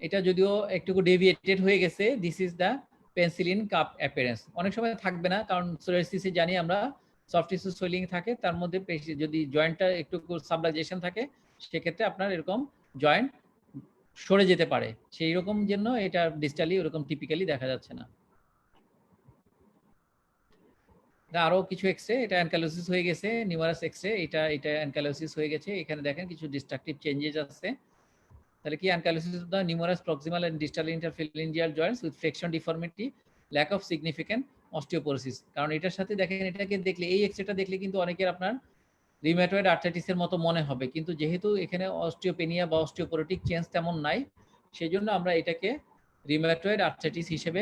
এটা যদিও একটু ডেভিয়েটেড হয়ে গেছে। This is the pencil in cup appearance. অনেক সময় থাকবে না, কারণ সোরিয়াসিসে জানি আমরা সফট টিস্যু সোয়েলিং থাকে, তার মধ্যে যদি জয়েন্টটা একটু সাবলাইজেশন থাকে সেক্ষেত্রে আপনার এরকম জয়েন্ট সরে যেতে পারে, সেই রকম জন্য এটা ডিস্টালি ওরকম টিপিক্যালি দেখা যাচ্ছে না। আরো কিছু এক্সরে, এটা অ্যানকাইলোসিস হয়ে গেছে, নিউমারাস এক্সরে, এটা অ্যানকাইলোসিস হয়ে গেছে, এখানে দেখেন কিছু ডিস্ট্রাকটিভ চেঞ্জেস আছে। তাহলে কি? Ankylosis of the numerous proximal and distal interphalangeal joints with flexion deformity, lack of significant osteoporosis. কারণ এটার সাথে দেখেন এটাকে দেখলে, এই এক্সরেটা দেখলে কিন্তু অনেকের আপনার রিউমাটয়েড আর্থ্রাইটিসের মতো মনে হবে, কিন্তু যেহেতু এখানে অস্টিওপেনিয়া বা অস্টিওপোরোটিক চেঞ্জ তেমন নাই, সেই জন্য আমরা এটাকে রিউমাটয়েড আর্থ্রাইটিস হিসেবে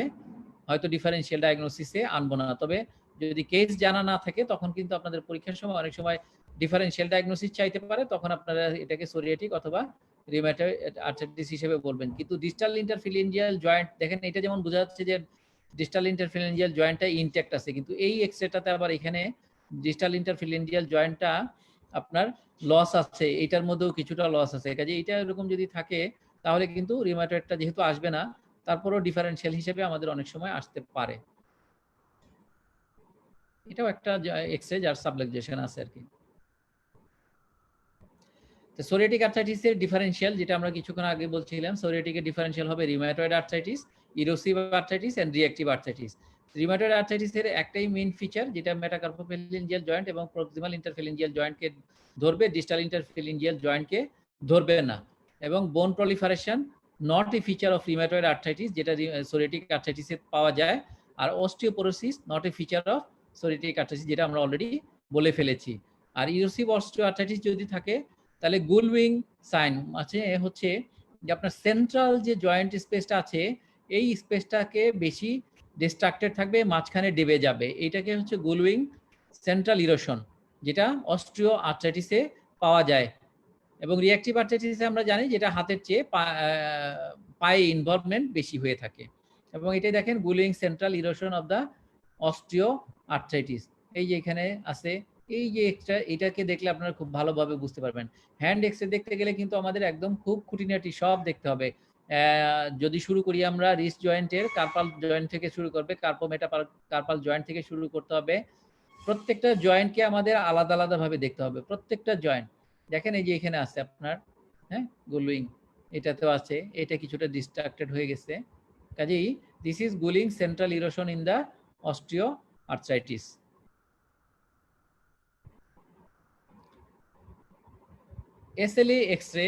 হয়তো ডিফারেনশিয়াল ডায়াগনোসিসে আনবো না। তবে যদি কেস জানা না থাকে তখন কিন্তু আপনাদের পরীক্ষার সময় অনেক সময় ডিফারেনশিয়াল ডায়াগনোসিস চাইতে পারে, তখন আপনারা এটাকে সোরিয়েটিক অথবা রিউমাটয়েড আর্থ্রাইটিস হিসেবে বলবেন। কিন্তু ডিস্টাল ইন্টারফেরেঞ্জিয়াল জয়েন্ট দেখেন এটা যেমন বোঝা যাচ্ছে যে ডিস্টাল ইন্টারফিলেঞ্জিয়াল জয়েন্টটা ইনট্যাক্ট আছে, কিন্তু এই এক্সরেটাতে আবার এখানে ডিস্টাল ইন্টারফিলেঞ্জিয়াল জয়েন্টটা আপনার লস আছে, এইটার মধ্যেও কিছুটা লস আছে। কাজে এটা এরকম যদি থাকে তাহলে কিন্তু রিউমাটয়েডটা যেহেতু আসবে না, তারপরও ডিফারেনশিয়াল হিসেবে আমাদের অনেক সময় আসতে পারে। এটাও একটা এক্সরে যার সাবলাক্সেশন আছে আর কি। তো সোরিয়াটিক আর্থ্রাইটিসের ডিফারেনশিয়াল যেটা আমরা কিছুক্ষণ আগে বলছিলাম, সোরিয়াটিকের ডিফারেনশিয়াল হবে rheumatoid arthritis, erosive arthritis and reactive arthritis. Rheumatoid আর্থ্রাইটিসের একটাই মেইন ফিচার যেটা মেটাকার্পোফ্যালেঞ্জিয়াল জয়েন্ট এবং প্রক্সিমাল ইন্টারফ্যালেঞ্জিয়াল জয়েন্টকে ধরবে, ডিস্টাল ইন্টারফ্যালেঞ্জিয়াল জয়েন্টকে ধরবে না। এবং bone proliferation not a feature of rheumatoid arthritis, যেটা সোরিয়াটিক আর্থ্রাইটিসে পাওয়া যায়। আর osteoporosis not a feature of psoriatic arthritis, যেটা আমরা অলরেডি বলে ফেলেছি। আর ইরোসিভ অস্টিও আর্থ্রাইটিস যদি থাকে তাহলে গুলউইং সাইন আছে হচ্ছে যে আপনার সেন্ট্রাল যে জয়েন্ট স্পেসটা আছে এই স্পেসটাকে বেশি ডিস্ট্রাক্টেড থাকবে, মাঝখানে ডেবে যাবে, এইটাকে হচ্ছে গুলউইং সেন্ট্রাল ইরোশন, যেটা অস্টিও আর্থ্রাইটিসে পাওয়া যায়। এবং রিঅ্যাকটিভ আর্থ্রাইটিসে আমরা জানি যেটা হাতের চেয়ে পায়ে ইনভলভমেন্ট বেশি হয়ে থাকে। এবং এটাই দেখেন gull wing central erosion of the osteoarthritis, এই যে এখানে আছে। এই যে এক্সট্রা এটাকে দেখলে আপনারা খুব ভালোভাবে বুঝতে পারবেন। হ্যান্ড এক্সরে দেখতে গেলে কিন্তু আমাদের একদম খুব খুঁটিনাটি সব দেখতে হবে। যদি শুরু করি আমরা রিস্ট জয়েন্টের কার্পাল জয়েন্ট থেকে শুরু করবে, কার্পাল জয়েন্ট থেকে শুরু করতে হবে। প্রত্যেকটা জয়েন্টকে আমাদের আলাদা আলাদা ভাবে দেখতে হবে, প্রত্যেকটা জয়েন্ট। দেখেন এই যে এখানে আছে আপনার, হ্যাঁ, গুলউইং এটাতেও আছে, এটা কিছুটা ডিস্ট্রাক্টেড হয়ে গেছে। কাজেই this is gull wing central erosion in the osteoarthritis. SLE X-ray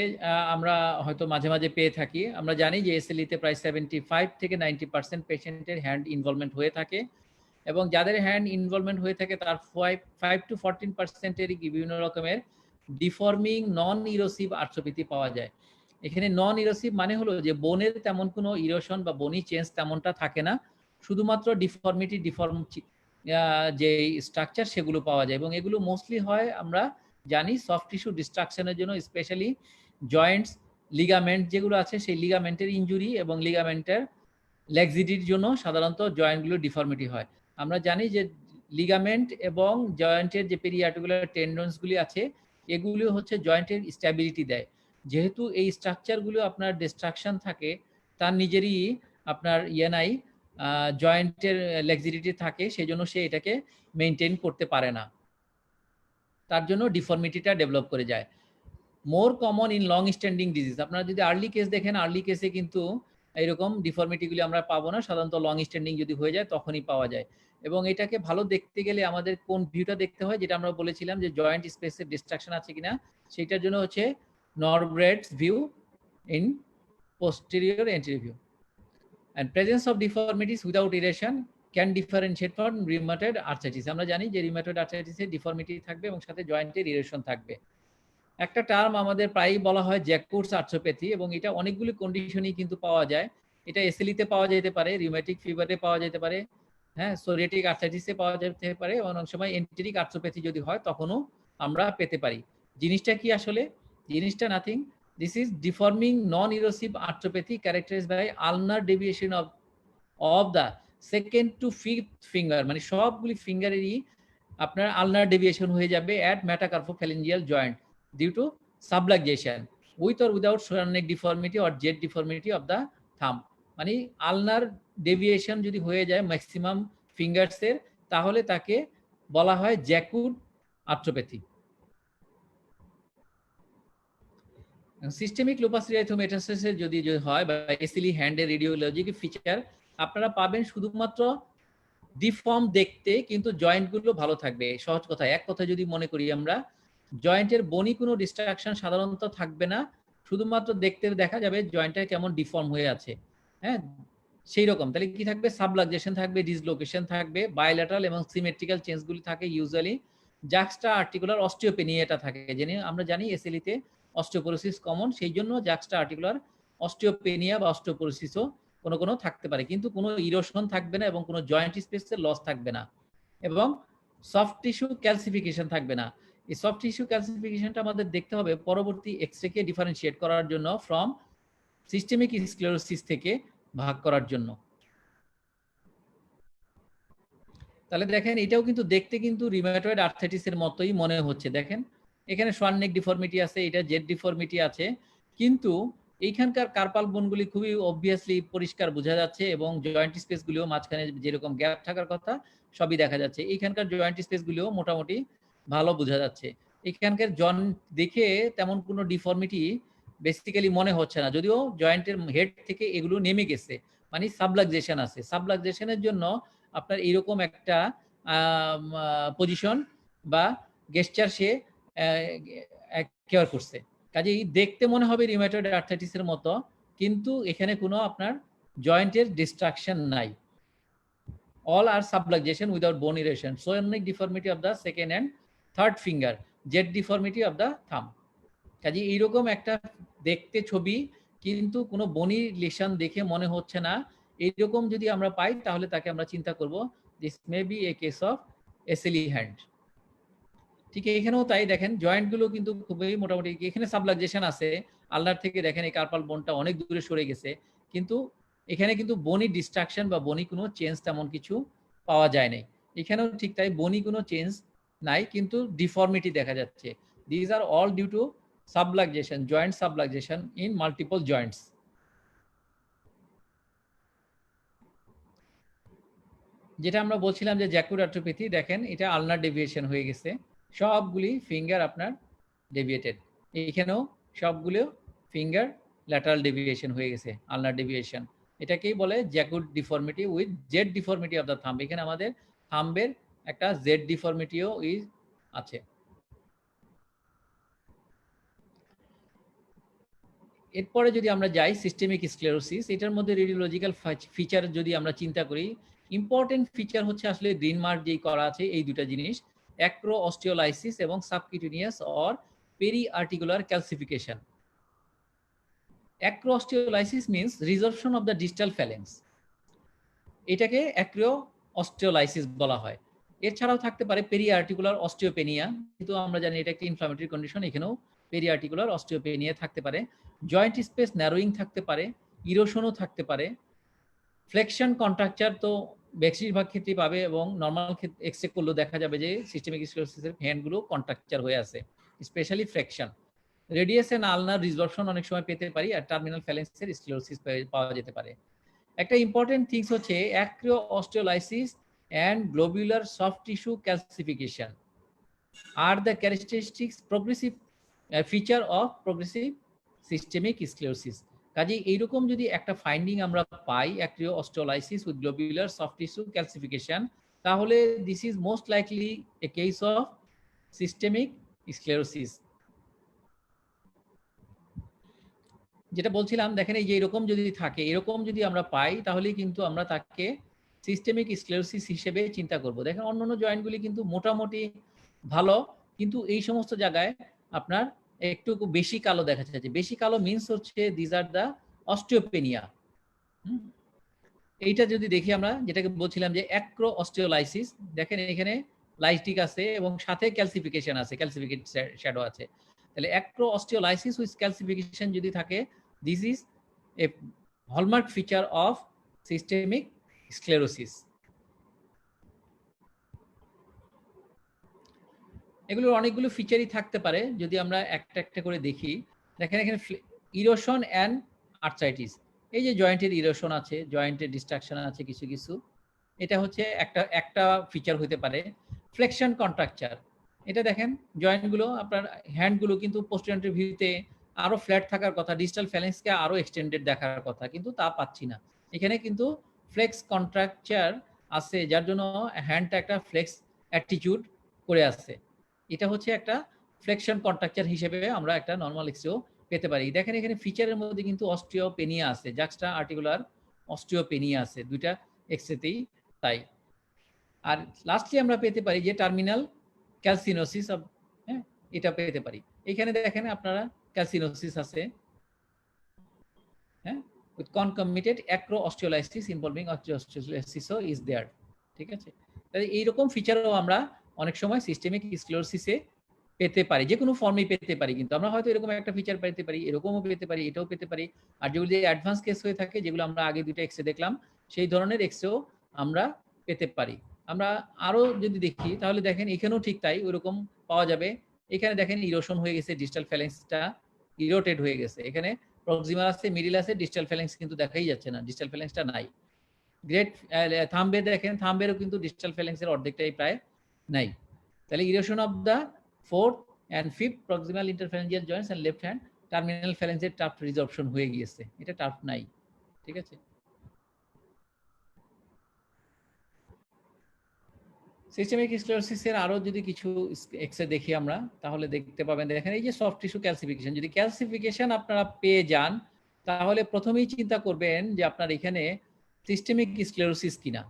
আমরা হয়তো মাঝে মাঝে পেয়ে থাকি। আমরা জানি যে এসএলইতে প্রায় 75 থেকে 90% পেশেন্টের হ্যান্ড ইনভলভমেন্ট হয়ে থাকে, এবং যাদের হ্যান্ড ইনভলভমেন্ট হয়ে থাকে তার 5 to 14%-এরই বিভিন্ন রকমের ডিফর্মিং নন ইরোসিভ আর্থ্রোপ্যাথি পাওয়া যায়। এখানে নন ইরোসিভ মানে হলো যে বোনের তেমন কোনো ইরোশন বা বনি চেঞ্জ তেমনটা থাকে না, শুধুমাত্র ডিফর্ম যে স্ট্রাকচার সেগুলো পাওয়া যায়। এবং এগুলো মোস্টলি হয় আমরা জানি সফট টিস্যু ডিস্ট্রাকশনের জন্য, স্পেশালি জয়েন্টস, লিগামেন্ট যেগুলো আছে সেই লিগামেন্টের ইনজুরি এবং লিগামেন্টের ল্যাক্সিডিটির জন্য সাধারণত জয়েন্টগুলো ডিফর্মিটি হয়। আমরা জানি যে লিগামেন্ট এবং জয়েন্টের যে পেরিআর্টিকুলার টেন্ডনসগুলি আছে এগুলো হচ্ছে জয়েন্টের স্ট্যাবিলিটি দেয়। যেহেতু এই স্ট্রাকচারগুলো আপনার ডিস্ট্রাকশন থাকে, তার নিজেরই আপনার নাই জয়েন্টের ল্যাক্সিডিটি থাকে, সেই জন্য সে এটাকে মেনটেন করতে পারে না, তার জন্য ডিফর্মিটিটা ডেভেলপ করে যায়। More common in long standing disease. আপনারা যদি আর্লি কেস দেখেন, আর্লি কেসে কিন্তু এরকম ডিফর্মিটিগুলি আমরা পাবো না, সাধারণত লং স্ট্যান্ডিং যদি হয়ে যায় তখনই পাওয়া যায়। এবং এটাকে ভালো দেখতে গেলে আমাদের কোন ভিউটা দেখতে হয়, যেটা আমরা বলেছিলাম যে জয়েন্ট স্পেসে ডিস্ট্রাকশন আছে কিনা, সেটার জন্য হচ্ছে নরব্রেডস view in posterior anterior view. And presence of deformities without erosion can differentiate from rheumatoid arthritis. আমরা জানি যে রিউমাটয়েড আর্থ্রাইটিসে ডিফর্মিটি থাকবে এবং সাথে জয়েন্টের ইরোশন থাকবে। একটা টার্ম আমাদের প্রায়ই বলা হয় জ্যাকুটস আর্থ্রোপ্যাথি, এবং এটা অনেকগুলি কন্ডিশনেই কিন্তু পাওয়া যায়। এটা এসএলইতে পাওয়া যেতে পারে, রিউমেটিক ফিভারে পাওয়া যেতে পারে, হ্যাঁ, সোরিয়াটিক আর্থ্রাইটিসে পাওয়া যেতে পারে, অনেক সময় এন্টেরিক আর্থ্রোপ্যাথি যদি হয় তখনও আমরা পেতে পারি। জিনিসটা কি আসলে? জিনিসটা nothing, this is deforming non erosive arthropathy characterized by ulnar deviation of the second to fifth finger, মানে সবগুলি ফিঙ্গারেরই আপনার আলনার ডেভিয়েশন হয়ে যাবে at metacarpophalangeal joint due to subluxation with or without shoulder neck deformity or jet deformity of the thumb। মানে আলনার ডেভিয়েশন যদি হয়ে যায় ম্যাক্সিমাম ফিঙ্গারসের, তাহলে তাকে বলা হয় জ্যাকুট আর্থ্রোপ্যাথি। সিস্টেমিক লুপাস এরিথ্রোমেটাসিসের যদি হয় বা এসএলই হ্যান্ডের রেডিওলজিক ফিচার আপনারা পাবেন শুধুমাত্র ডিফর্ম দেখতে, কিন্তু জয়েন্টগুলো ভালো থাকবে। সহজ কথা, এক কথা যদি মনে করি আমরা, জয়েন্টের বনি কোনো ডিস্ট্রাকশন সাধারণত থাকবে না, শুধুমাত্র দেখতে দেখা যাবে জয়েন্টটা কেমন ডিফর্ম হয়ে আছে, হ্যাঁ, সেই রকম। তাহলে কি থাকবে? সাবলাক্সেশন থাকবে, ডিসলোকেশন থাকবে, বায়োল্যাটারাল এবং সিমেট্রিক্যাল চেঞ্জগুলি থাকে, ইউজুয়ালি জাক্সটা আর্টিকুলার অস্টিওপেনিয়াটা থাকে। আমরা জানি এসএলইতে অস্টিওপোরোসিস কমন, সেই জন্য জাক্সটা আর্টিকুলার অস্টিওপেনিয়া বা অস্টিওপোরোসিসও কোনো থাকতে পারে, কিন্তু কোনো ইরোশন থাকবে না এবং কোনো জয়েন্ট স্পেসের লস থাকবে না, এবং সফট টিস্যু ক্যালসিফিকেশন থাকবে না। এই সফট টিস্যু ক্যালসিফিকেশনটা আমাদের দেখতে হবে পরবর্তী এক্সরেকে ডিফারেন্সিয়েট করার জন্য ফ্রম সিস্টেমিক স্ক্লেরোসিস থেকে ভাগ করার জন্য। তাহলে দেখেন এটাও কিন্তু দেখতে কিন্তু রিউমাটয়েড আর্থ্রাইটিসের মতোই মনে হচ্ছে। দেখেন এখানে সোয়ান নেক ডিফর্মিটি আছে, এটা জেড ডিফর্মিটি আছে, কিন্তু এইখানকার কার্পাল বোনগুলি খুবই অবভিয়াসলি পরিষ্কার বোঝা যাচ্ছে এবং জয়েন্ট স্পেসগুলিও মাঝখানে যেরকম গ্যাপ থাকার কথা সবই দেখা যাচ্ছে। এইখানকার জয়েন্ট স্পেসগুলিও মোটামুটি ভালো বোঝা যাচ্ছে। এখানকার দেখে তেমন কোনো ডিফর্মিটি বেসিক্যালি মনে হচ্ছে না, যদিও জয়েন্টের হেড থেকে এগুলো নেমে গেছে, মানে সাবলাক্সেশন আছে। সাবলাক্সেশনের জন্য আপনার এরকম একটা পজিশন বা গেস্টার সে কেয়ার করছে। কাজেই দেখতে মনে হবে রিউমাটয়েড আর্থ্রাইটিসের মতো, কিন্তু এখানে কোনো আপনার জয়েন্টের ডিস্ট্রাকশন নাই। all are subluxation without bone erosion. Sonic deformity of the second and third finger, jet deformity of the thumb. কাজে এইরকম একটা দেখতে ছবি, কিন্তু কোনো বনি লেশন দেখে মনে হচ্ছে না। এইরকম যদি আমরা পাই তাহলে তাকে আমরা চিন্তা করব this may be a case of SLE hand. ঠিক এখানেও তাই, দেখেন জয়েন্টগুলো কিন্তু খুবই মোটামুটি, এখানে সাবলাক্সেশন আছে, আল্লার থেকে দেখেন এই কার্পাল বোনটা অনেক দূরে সরে গেছে, কিন্তু এখানে কিন্তু বনি ডিস্ট্রাকশন বা বনি কোনো চেঞ্জ তেমন কিছু পাওয়া যায় নাই। এখানেও ঠিক তাই, বনি কোনো চেঞ্জ নাই, কিন্তু ডিফর্মিটি দেখা যাচ্ছে। This are all due to subluxation, joint subluxation in multiple joints. যেটা আমরা বলছিলাম যে জ্যাকুড অ্যাট্রোপ্যাথি, দেখেন এটা আলনার ডেভিয়েশন হয়ে গেছে, সবগুলি ফিঙ্গার আপনার ডেভিয়েটেড। এখানেও সবগুলো ফিঙ্গার ল্যাটারাল ডেভিয়েশন হয়ে গেছে, আলনার ডেভিয়েশন। এটাকেই বলে Jaccoud deformity with Z deformity of the thumb. এখানে আমাদের থাম্বের একটা জেড ডিফর্মিটিও আছে। এরপরে যদি আমরা যাই সিস্টেমিক স্ক্লেরোসিস, এটার মধ্যে রেডিওলজিক্যাল ফিচার যদি আমরা চিন্তা করি, ইম্পর্টেন্ট ফিচার হচ্ছে আসলে গ্রিন মার্ক যেই করা আছে এই দুটা জিনিস, অ্যাক্রো অস্টিওলাইসিস এবং subcutaneous or peri articular calcification. Acro osteolysis means resorption of the distal phalanx, এটাকে অ্যাক্রো অস্টিওলাইসিস বলা হয়। এছাড়াও থাকতে পারে পেরি আর্টিকুলার অস্টিওপেনিয়া, কিন্তু আমরা জানি এটা একটা ইনফ্লামেটরি কন্ডিশন, এখানেও পেরি আর্টিকুলার অস্টিওপেনিয়া থাকতে পারে। জয়েন্ট স্পেস ন্যারোয়িং থাকতে পারে, ইরোশনও থাকতে পারে। ফ্লেকশন কন্ট্রাকচার তো বেশিরভাগ ক্ষেত্রেই পাবে, এবং নর্মাল এক্সরে করলেও দেখা যাবে যে সিস্টেমিক স্ক্লেরোসিসের হ্যান্ডগুলো কন্ট্রাকচার হয়ে আছে, স্পেশালি ফ্লেকশন। রেডিয়াস এন্ড আলনার রিজর্পশন অনেক সময় পেতে পারি, আর টার্মিনাল ফ্যালেন্সের স্ক্লেরোসিস পাওয়া যেতে পারে। একটা ইম্পর্টেন্ট থিংস হচ্ছে অ্যাক্রো অস্টিওলাইসিস and globular soft tissue calcification are the characteristics progressive feature of progressive systemic sclerosis. কাজে এইরকম যদি একটা ফাইন্ডিং আমরা পাই, acro osteolysis with globular soft tissue calcification, তাহলে this is most likely a case of systemic sclerosis. যেটা বলছিলাম, দেখেন এই যে এরকম যদি থাকে, এরকম যদি আমরা পাই, তাহলে কিন্তু আমরা তাকে সিস্টেমিক স্ক্লেরোসিস হিসেবে চিন্তা করব। দেখেন অন্যান্য জয়েন্টগুলি কিন্তু মোটামুটি ভালো, কিন্তু এই সমস্ত জায়গায় আপনার একটু বেশি কালো দেখা যাচ্ছে। বেশি কালো মিন্স হচ্ছে দিস আর দ্য অস্টিওপেনিয়া। এইটা যদি দেখি আমরা, যেটাকে বলছিলাম যে অ্যাক্রো অস্টিওলাইসিস, দেখেন এখানে লাইস্টিক আছে এবং সাথে ক্যালসিফিকেশন আছে, ক্যালসিফিকেট শ্যাডো আছে। তাহলে অ্যাক্রো অস্টিওলাইসিস উইথ ক্যালসিফিকেশন যদি থাকে, this is A hallmark feature of systemic sclerosis. এগুলোর অনেকগুলো ফিচারই থাকতে পারে, যদি আমরা একটা একটা করে দেখি। দেখেন এখানে ইরোশন অ্যান্ড আর্থ্রাইটিস, এই যে জয়েন্টের ইরোশন আছে, জয়েন্টের ডিস্ট্রাকশন আছে কিছু কিছু, এটা হচ্ছে একটা ফিচার হতে পারে। ফ্লেকশন কন্ট্রাকচার, এটা দেখেন জয়েন্টগুলো আপনার হ্যান্ডগুলো কিন্তু পোস্টেরিয়র ভিউতে আরো ফ্ল্যাট থাকার কথা, ডিস্টাল ফ্যালেন্সকে আরো এক্সটেন্ডেড দেখার কথা, কিন্তু তা পাচ্ছি না। এখানে কিন্তু ফ্লেক্স কন্ট্রাকচার আছে, যার জন্য হ্যান্ডটা একটা ফ্লেক্স অ্যাটিটিউড করে আছে। এটা হচ্ছে একটা ফ্লেকশন কন্ট্রাকচার হিসেবে আমরা একটা নরমাল এক্সরেও পেতে পারি। দেখেন এখানে ফিচারের মধ্যে কিন্তু অস্টিওপেনিয়া আছে, জাক্সটা আর্টিকুলার অস্টিওপেনিয়া আছে দুইটা এক্সরেতেই তাই। আর লাস্টলি আমরা পেতে পারি যে টার্মিনাল ক্যালসিনোসিস, হ্যাঁ এটা পেতে পারি। এখানে দেখেন আপনারা ক্যালসিনোসিস আছে, হ্যাঁ, with concomitant acro-osteolysis involving osteolysis is there, ঠিক আছে। তাহলে এইরকম ফিচারও আমরা অনেক সময় সিস্টেমিক স্ক্লেরোসিসে পেতে পারি, যে কোনো ফর্মে পেতে পারি, কিন্তু আমরা হয়তো এরকম একটা ফিচার পেতে পারি, এরকমও পেতে পারি, এটাও পেতে পারি। আর যেগুলো অ্যাডভান্স কেস হয়ে থাকে, যেগুলো আমরা আগে দুটো এক্সরে দেখলাম, সেই ধরনের এক্সরেও আমরা পেতে পারি। আমরা আরো যদি দেখি তাহলে দেখেন এখানেও ঠিক তাই ওইরকম পাওয়া যাবে। এখানে দেখেন ইরোশন হয়ে গেছে, ডিস্টাল ফ্যালেন্সটা ইরোটেড হয়ে গেছে। এখানে প্রক্সিমাল আছে, মিডিল আছে, ডিস্টাল ফ্যালেন্স কিন্তু দেখাই যাচ্ছে না, ডিস্টাল ফ্যালেন্সটা নাই। গ্রেট থাম্বে দেখেন, থাম্বেরও কিন্তু ডিস্টাল ফ্যালেন্সের অর্ধেকটাই প্রায় নাই। তাহলে erosion of the fourth and fifth proximal interphalangeal joints and left hand terminal ফ্যালেন্সের টাফট রিজর্পশন হয়ে গিয়েছে, এটা টাফট নাই। ঠিক আছে, সিস্টেমিক স্ক্লেরোসিসের আরো যদি কিছু এক্সরে দেখি আমরা তাহলে দেখতে পাবেন, দেখেন এই যে সফট টিস্যু ক্যালসিফিকেশন, যদি ক্যালসিফিকেশন আপনারা পেয়ে যান তাহলে প্রথমেই চিন্তা করবেন যে আপনার এখানে সিস্টেমিক স্ক্লেরোসিস কিনা।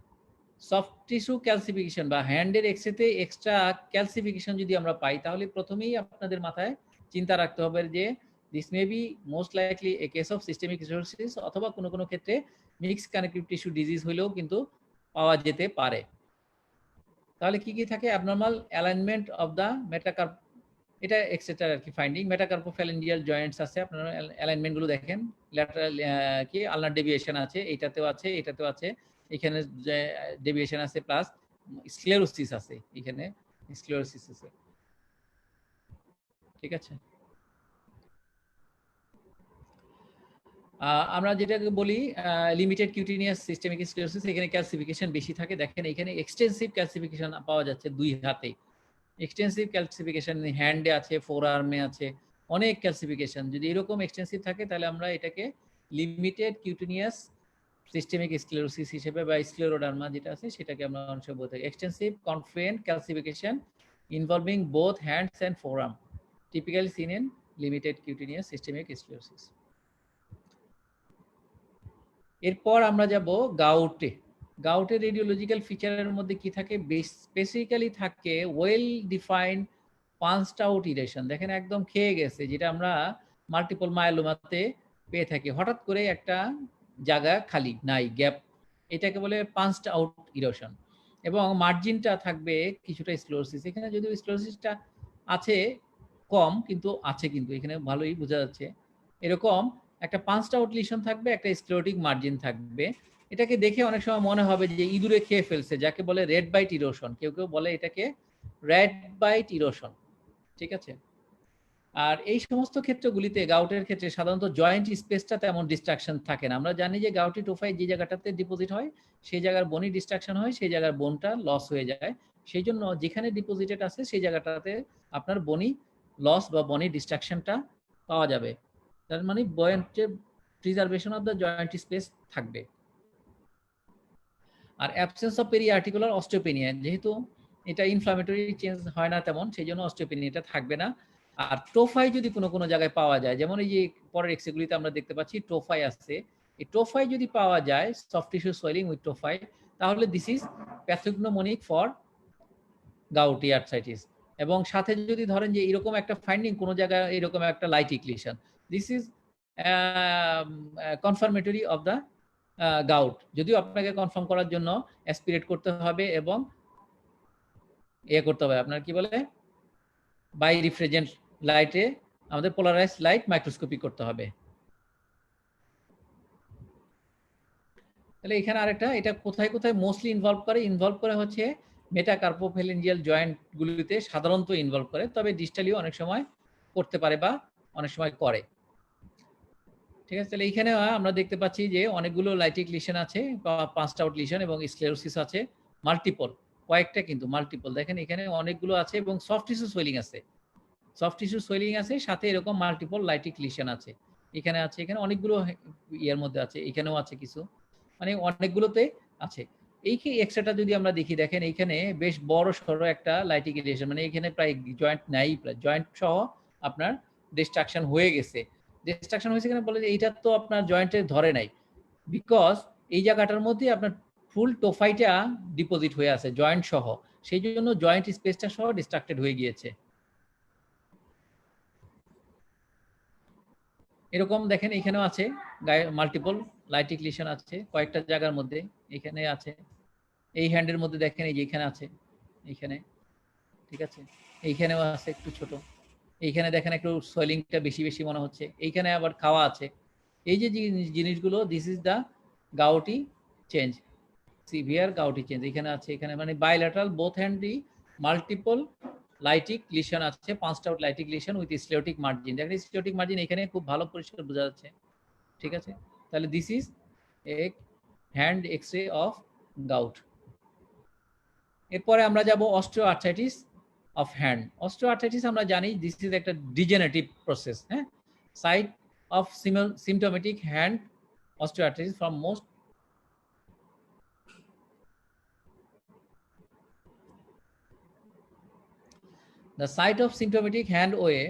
সফট টিস্যু ক্যালসিফিকেশন বা হ্যান্ডের এক্সরেতে এক্সট্রা ক্যালসিফিকেশন যদি আমরা পাই তাহলে প্রথমেই আপনাদের মাথায় চিন্তা রাখতে হবে যে this may B most likely a case of systemic sclerosis, অথবা কোনো কোনো ক্ষেত্রে মিক্সড কানেকটিভ টিস্যু ডিজিজ হলেও কিন্তু পাওয়া যেতে পারে। তাহলে কি কি থাকে? অ্যাবনর্মাল অ্যালাইনমেন্ট অফ দ্য মেটাকার্প, এটা এক্সেট্রা আর কি ফাইন্ডিং। মেটাকার্পোফ্যালেঞ্জিয়াল জয়েন্টস আছে, আপনারা অ্যালাইনমেন্ট গুলো দেখেন, ল্যাটারাল কি আলনার ডেভিয়েশন আছে, এটাতেও আছে, এটাতেও আছে, এখানে ডেভিয়েশন আছে, প্লাস স্ক্লেরোসিস আছে, এখানে স্ক্লেরোসিস আছে। ঠিক আছে, আমরা যেটাকে বলি লিমিটেড কিউটিনিয়াস সিস্টেমিক স্ক্লেরোসিস, এখানে ক্যালসিফিকেশন বেশি থাকে। দেখেন এখানে এক্সটেন্সিভ ক্যালসিফিকেশন পাওয়া যাচ্ছে দুই হাতে, এক্সটেন্সিভ ক্যালসিফিকেশন হ্যান্ডে আছে, ফোর আর্মে আছে, অনেক ক্যালসিফিকেশন। যদি এরকম এক্সটেন্সিভ থাকে তাহলে আমরা এটাকে লিমিটেড কিউটিনিয়াস সিস্টেমিক স্ক্লেরোসিস হিসেবে বা স্ক্লেরোডার্মা যেটা আছে সেটাকে আমরা অনেক সময় বলতে পারি। Extensive confluent calcification involving both hands and forearm typically seen in limited cutaneous systemic sclerosis. এরপর আমরা যাব গাউটে। গাউটের রেডিওলজিক্যাল ফিচারের মধ্যে কি থাকে? স্পেসিফিক্যালি থাকে ওয়েল ডিফাইন্ড পাঞ্চড আউট ইরেশন। দেখেন একদম খেয়ে গেছে, যেটা আমরা মাল্টিপল মায়োলোমাতে পেয়ে থাকি। হঠাৎ করে একটা জায়গা খালি নাই, গ্যাপ, এটাকে বলে পাঞ্চড আউট ইরেশন। এবং মার্জিনটা থাকবে কিছুটা স্ক্লেরোসিস। এখানে যদিও স্ক্লেরোসিসটা আছে কম, কিন্তু আছে, কিন্তু এখানে ভালোই বোঝা যাচ্ছে। এরকম একটা পাঞ্চড আউট লিশন থাকবে, একটা স্ক্লেরোটিক মার্জিন থাকবে। এটাকে দেখে অনেক সময় মনে হবে যে ইঁদুরে খেয়ে ফেলছে, যাকে বলে রেড বাইট ইরোশন, কেউ কেউ বলে এটাকে রেড বাইট ইরোশন। ঠিক আছে, আর এই সমস্ত ক্ষেত্রগুলিতে গাউটের ক্ষেত্রে সাধারণত জয়েন্ট স্পেসটা তেমন ডিস্ট্রাকশন থাকে না। আমরা জানি যে গাউটি টোফাই যে জায়গাটাতে ডিপোজিট হয় সেই জায়গার বনি ডিস্ট্রাকশন হয়, সেই জায়গার বোনটা লস হয়ে যায়। সেই জন্য যেখানে ডিপোজিটেড আছে সেই জায়গাটাতে আপনার বনি লস বা বনি ডিস্ট্রাকশনটা পাওয়া যাবে। তার মানে জয়েন্টের preservation of the joint space থাকবে। আর absence of peri articular osteopenia, যেহেতু এটা ইনফ্লামেটরি চেঞ্জ হয় না তেমন, সেই জন্য অস্টিওপেনিয়াটা থাকবে না। আর টোফাই যদি কোনো কোনো জায়গায় পাওয়া যায়, যেমন এই যে পরের এক্সরেগুলিতে আমরা দেখতে পাচ্ছি টোফাই আছে, এই টোফাই যদি পাওয়া যায়, সফট টিস্যু সোয়েলিং উইথ টোফাই, তাহলে this is pathognomonic for gouty arthritis. এবং সাথে যদি ধরেন যে এরকম একটা ফাইন্ডিং কোনো জায়গায় এরকম একটা lytic lesion, this is confirmatory of the gout. যদিও আপনাকে কনফার্ম করার জন্য অ্যাসপিরেট করতে হবে এবং করতে হবে, আপনার কি বলে বাই রিফ্রেজেন্ট লাইটে আমাদের পোলারাইজড লাইট মাইক্রোস্কোপি করতে হবে। তাহলে এখানে আরেকটা, এটা কোথায় কোথায় মোস্টলি ইনভলভ করে হচ্ছে মেটাকার্পোফ্যালেঞ্জিয়াল জয়েন্ট গুলিতে সাধারণত ইনভলভ করে, তবে ডিস্টালিও অনেক সময় করতে পারে বা অনেক সময় করে। ঠিক আছে, তাহলে এইখানে আমরা দেখতে পাচ্ছি যে অনেকগুলো লাইটিক লিশন আছে বা পাঁচড আউট লিশন এবং স্ক্লেরোসিস আছে, মাল্টিপল, কয়েকটা কিন্তু মাল্টিপল। দেখেন এখানে অনেকগুলো আছে এবং সফট টিস্যু সোয়েলিং আছে, সফট টিস্যু সোয়েলিং আছে, সাথে এরকম মাল্টিপল লাইটিক লিশন আছে। এখানে আছে, এখানে অনেকগুলো ইয়ার মধ্যে আছে, এখানেও আছে কিছু, মানে অনেকগুলোতে আছে। এই এক্সট্রাটা যদি আমরা দেখি, দেখেন এইখানে বেশ বড় সড়ো একটা লাইটিক লিশন, মানে এখানে প্রায় জয়েন্ট নাই, প্রায় জয়েন্ট সহ আপনার ডিস্ট্রাকশন হয়ে গেছে। ডিস্ট্রাকশন হয়েছে কেন বলে, এইটা তো আপনার জয়েন্টে ধরে নাই, বিকজ এই জায়গাটার মধ্যে আপনার ফুল টোফাইটা ডিপোজিট হয়ে আছে জয়েন্ট সহ, সেই জন্য জয়েন্ট স্পেসটা সহ ডিস্ট্রাক্টেড হয়ে গিয়েছে। এরকম দেখেন এখানেও আছে, গায়ে মাল্টিপল লাইটিক লিশন আছে কয়েকটা জায়গার মধ্যে, এখানে আছে, এই হ্যান্ডের মধ্যে দেখেন, এই যে এখানে আছে, এইখানে, ঠিক আছে, এইখানেও আছে একটু ছোট, এইখানে দেখেন একটু সোয়েলিংটা বেশি বেশি মনে হচ্ছে, এইখানে আবার খাওয়া আছে। এই যে জিনিসগুলো, this is the gouty change. Severe gouty change এখানে আছে, এখানে মানে বাইল্যাটারাল বোথ হ্যান্ডই মাল্টিপল লাইটিক লিশন আছে, 5টা lytic lesion with sclerotic margin. দেখেন স্ক্লেরোটিক মার্জিন এখানে খুব ভালো পরিষ্কার বোঝা যাচ্ছে, ঠিক আছে। তাহলে this is a hand X-ray of gout. এরপরে আমরা যাব অস্টিওআর্থ্রাইটিস অফ হ্যান্ড। অস্টিওআর্থ্রাইটিস আমরা জানি দিস ইজ একটা ডিজেনারেটিভ প্রসেস, হ্যাঁ। Site of symptomatic hand osteoarthritis from most the site of symptomatic hand way